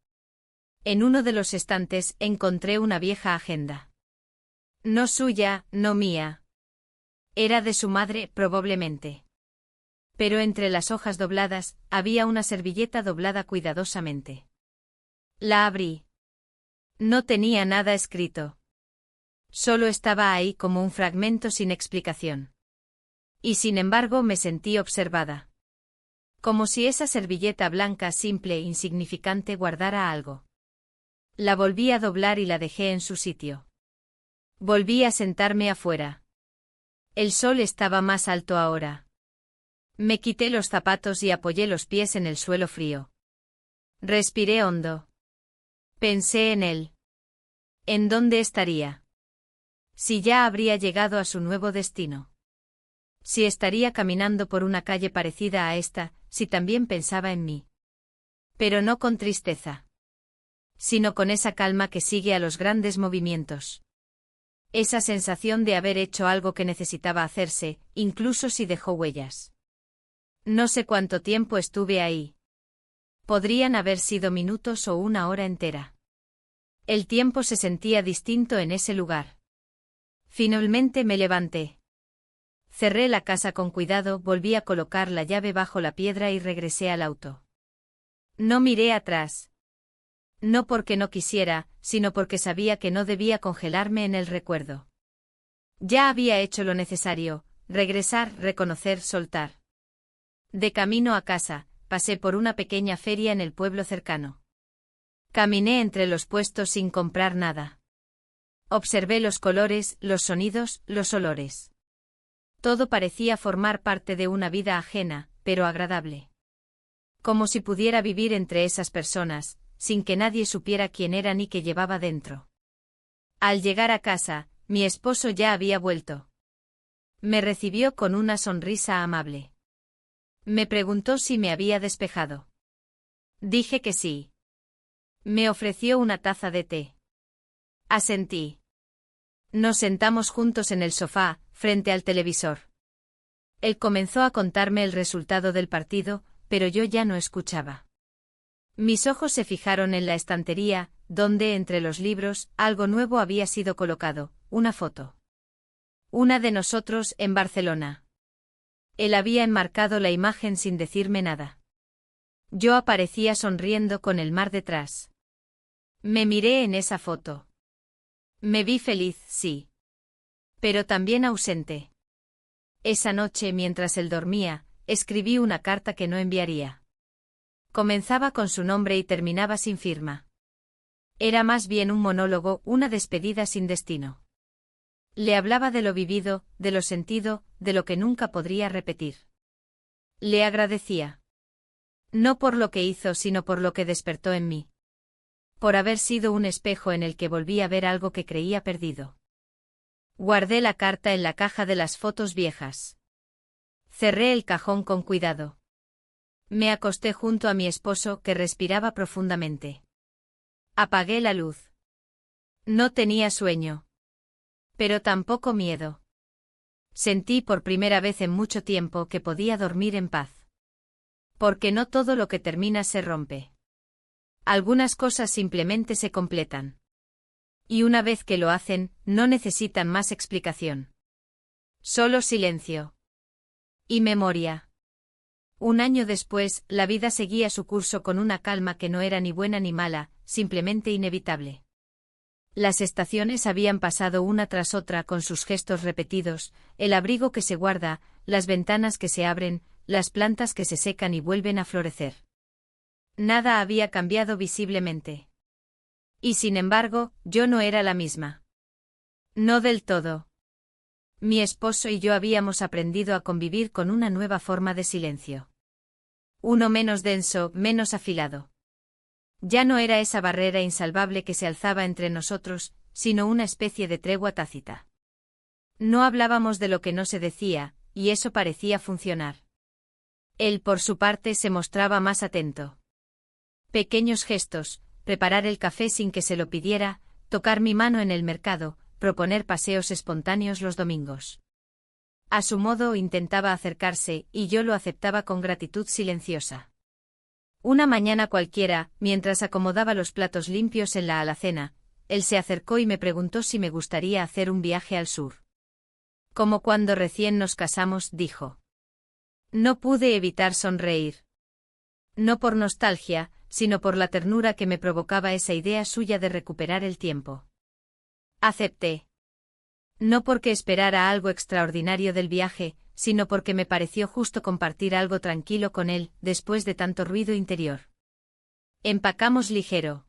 En uno de los estantes encontré una vieja agenda. No suya, no mía. Era de su madre, probablemente. Pero entre las hojas dobladas, había una servilleta doblada cuidadosamente. La abrí. No tenía nada escrito. Solo estaba ahí como un fragmento sin explicación. Y sin embargo me sentí observada. Como si esa servilleta blanca, simple e insignificante guardara algo. La volví a doblar y la dejé en su sitio. Volví a sentarme afuera. El sol estaba más alto ahora. Me quité los zapatos y apoyé los pies en el suelo frío. Respiré hondo. Pensé en él. ¿En dónde estaría? Si ya habría llegado a su nuevo destino. Si estaría caminando por una calle parecida a esta, si también pensaba en mí. Pero no con tristeza. Sino con esa calma que sigue a los grandes movimientos. Esa sensación de haber hecho algo que necesitaba hacerse, incluso si dejó huellas. No sé cuánto tiempo estuve ahí. Podrían haber sido minutos o una hora entera. El tiempo se sentía distinto en ese lugar. Finalmente me levanté. Cerré la casa con cuidado, volví a colocar la llave bajo la piedra y regresé al auto. No miré atrás. No porque no quisiera, sino porque sabía que no debía congelarme en el recuerdo. Ya había hecho lo necesario, regresar, reconocer, soltar. De camino a casa, pasé por una pequeña feria en el pueblo cercano. Caminé entre los puestos sin comprar nada. Observé los colores, los sonidos, los olores. Todo parecía formar parte de una vida ajena, pero agradable. Como si pudiera vivir entre esas personas, sin que nadie supiera quién era ni qué llevaba dentro. Al llegar a casa, mi esposo ya había vuelto. Me recibió con una sonrisa amable. Me preguntó si me había despejado. Dije que sí. Me ofreció una taza de té. Asentí. Nos sentamos juntos en el sofá, frente al televisor. Él comenzó a contarme el resultado del partido, pero yo ya no escuchaba. Mis ojos se fijaron en la estantería, donde entre los libros, algo nuevo había sido colocado, una foto. Una de nosotros en Barcelona. Él había enmarcado la imagen sin decirme nada. Yo aparecía sonriendo con el mar detrás. Me miré en esa foto. Me vi feliz, sí. Pero también ausente. Esa noche, mientras él dormía, escribí una carta que no enviaría. Comenzaba con su nombre y terminaba sin firma. Era más bien un monólogo, una despedida sin destino. Le hablaba de lo vivido, de lo sentido, de lo que nunca podría repetir. Le agradecía. No por lo que hizo, sino por lo que despertó en mí. Por haber sido un espejo en el que volví a ver algo que creía perdido. Guardé la carta en la caja de las fotos viejas. Cerré el cajón con cuidado. Me acosté junto a mi esposo, que respiraba profundamente. Apagué la luz. No tenía sueño. Pero tampoco miedo. Sentí por primera vez en mucho tiempo que podía dormir en paz. Porque no todo lo que termina se rompe. Algunas cosas simplemente se completan. Y una vez que lo hacen, no necesitan más explicación. Solo silencio. Y memoria. Un año después, la vida seguía su curso con una calma que no era ni buena ni mala, simplemente inevitable. Las estaciones habían pasado una tras otra con sus gestos repetidos, el abrigo que se guarda, las ventanas que se abren, las plantas que se secan y vuelven a florecer. Nada había cambiado visiblemente. Y sin embargo, yo no era la misma. No del todo. Mi esposo y yo habíamos aprendido a convivir con una nueva forma de silencio. Uno menos denso, menos afilado. Ya no era esa barrera insalvable que se alzaba entre nosotros, sino una especie de tregua tácita. No hablábamos de lo que no se decía, y eso parecía funcionar. Él, por su parte, se mostraba más atento. Pequeños gestos, preparar el café sin que se lo pidiera, tocar mi mano en el mercado, proponer paseos espontáneos los domingos. A su modo intentaba acercarse, y yo lo aceptaba con gratitud silenciosa. Una mañana cualquiera, mientras acomodaba los platos limpios en la alacena, él se acercó y me preguntó si me gustaría hacer un viaje al sur. Como cuando recién nos casamos, dijo. No pude evitar sonreír. No por nostalgia, sino por la ternura que me provocaba esa idea suya de recuperar el tiempo. Acepté. No porque esperara algo extraordinario del viaje, sino porque me pareció justo compartir algo tranquilo con él, después de tanto ruido interior. Empacamos ligero.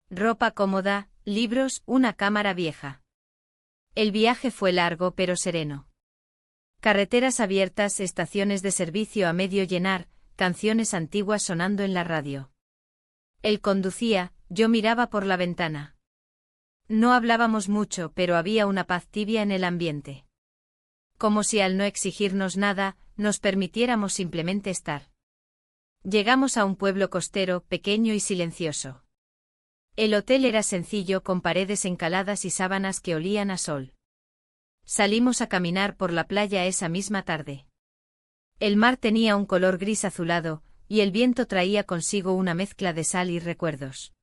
Ropa cómoda, libros, una cámara vieja. El viaje fue largo pero sereno. Carreteras abiertas, estaciones de servicio a medio llenar, canciones antiguas sonando en la radio. Él conducía, yo miraba por la ventana. No hablábamos mucho, pero había una paz tibia en el ambiente. Como si al no exigirnos nada, nos permitiéramos simplemente estar. Llegamos a un pueblo costero, pequeño y silencioso. El hotel era sencillo, con paredes encaladas y sábanas que olían a sol. Salimos a caminar por la playa esa misma tarde. El mar tenía un color gris azulado, y el viento traía consigo una mezcla de sal y recuerdos.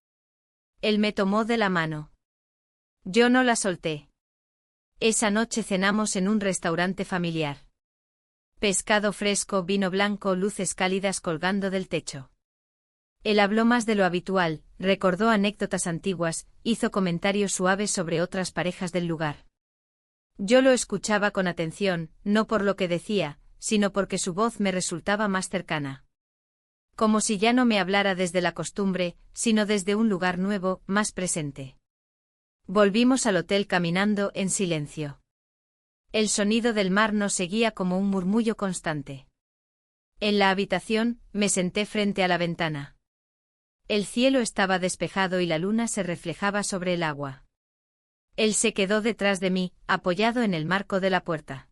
Él me tomó de la mano. Yo no la solté. Esa noche cenamos en un restaurante familiar. Pescado fresco, vino blanco, luces cálidas colgando del techo. Él habló más de lo habitual, recordó anécdotas antiguas, hizo comentarios suaves sobre otras parejas del lugar. Yo lo escuchaba con atención, no por lo que decía, sino porque su voz me resultaba más cercana. Como si ya no me hablara desde la costumbre, sino desde un lugar nuevo, más presente. Volvimos al hotel caminando en silencio. El sonido del mar nos seguía como un murmullo constante. En la habitación, me senté frente a la ventana. El cielo estaba despejado y la luna se reflejaba sobre el agua. Él se quedó detrás de mí, apoyado en el marco de la puerta.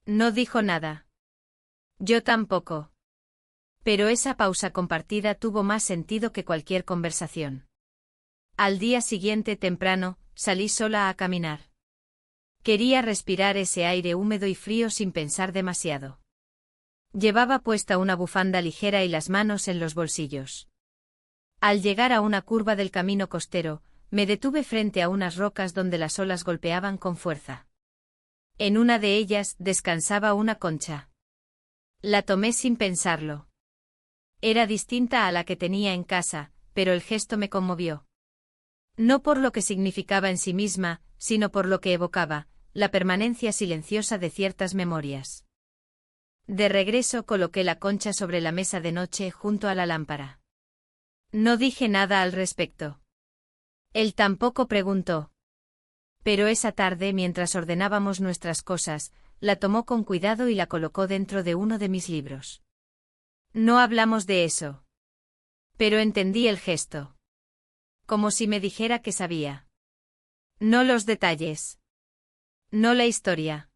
No dijo nada. Yo tampoco. Pero esa pausa compartida tuvo más sentido que cualquier conversación. Al día siguiente temprano, salí sola a caminar. Quería respirar ese aire húmedo y frío sin pensar demasiado. Llevaba puesta una bufanda ligera y las manos en los bolsillos. Al llegar a una curva del camino costero, me detuve frente a unas rocas donde las olas golpeaban con fuerza. En una de ellas descansaba una concha. La tomé sin pensarlo. Era distinta a la que tenía en casa, pero el gesto me conmovió. No por lo que significaba en sí misma, sino por lo que evocaba, la permanencia silenciosa de ciertas memorias. De regreso coloqué la concha sobre la mesa de noche junto a la lámpara. No dije nada al respecto. Él tampoco preguntó. Pero esa tarde, mientras ordenábamos nuestras cosas, la tomó con cuidado y la colocó dentro de uno de mis libros. No hablamos de eso. Pero entendí el gesto. Como si me dijera que sabía. No los detalles. No la historia.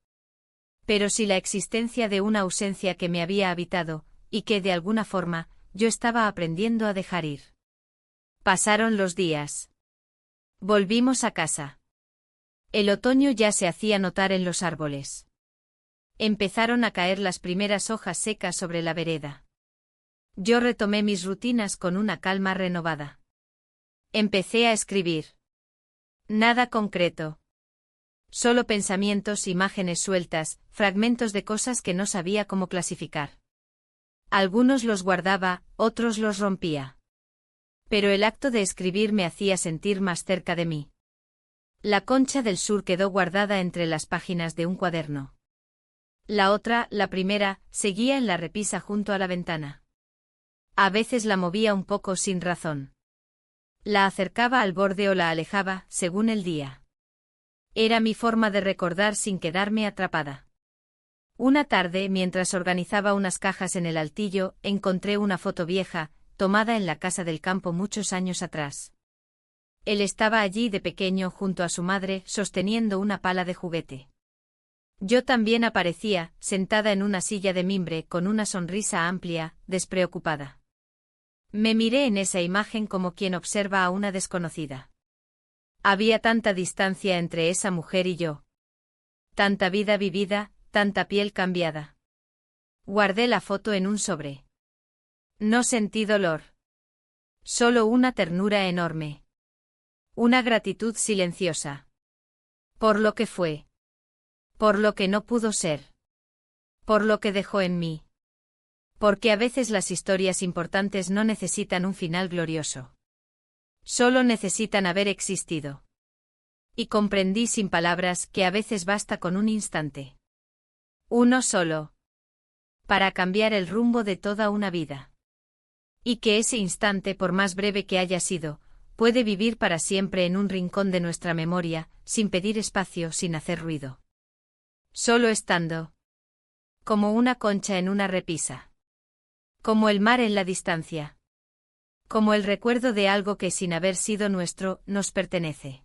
Pero sí la existencia de una ausencia que me había habitado, y que de alguna forma, yo estaba aprendiendo a dejar ir. Pasaron los días. Volvimos a casa. El otoño ya se hacía notar en los árboles. Empezaron a caer las primeras hojas secas sobre la vereda. Yo retomé mis rutinas con una calma renovada. Empecé a escribir. Nada concreto. Solo pensamientos, imágenes sueltas, fragmentos de cosas que no sabía cómo clasificar. Algunos los guardaba, otros los rompía. Pero el acto de escribir me hacía sentir más cerca de mí. La concha del sur quedó guardada entre las páginas de un cuaderno. La otra, la primera, seguía en la repisa junto a la ventana. A veces la movía un poco sin razón. La acercaba al borde o la alejaba, según el día. Era mi forma de recordar sin quedarme atrapada. Una tarde, mientras organizaba unas cajas en el altillo, encontré una foto vieja, tomada en la casa del campo muchos años atrás. Él estaba allí de pequeño junto a su madre, sosteniendo una pala de juguete. Yo también aparecía, sentada en una silla de mimbre, con una sonrisa amplia, despreocupada. Me miré en esa imagen como quien observa a una desconocida. Había tanta distancia entre esa mujer y yo. Tanta vida vivida, tanta piel cambiada. Guardé la foto en un sobre. No sentí dolor. Solo una ternura enorme. Una gratitud silenciosa. Por lo que fue. Por lo que no pudo ser. Por lo que dejó en mí. Porque a veces las historias importantes no necesitan un final glorioso. Solo necesitan haber existido. Y comprendí sin palabras que a veces basta con un instante. Uno solo. Para cambiar el rumbo de toda una vida. Y que ese instante, por más breve que haya sido, puede vivir para siempre en un rincón de nuestra memoria, sin pedir espacio, sin hacer ruido. Solo estando. Como una concha en una repisa. Como el mar en la distancia. Como el recuerdo de algo que sin haber sido nuestro, nos pertenece.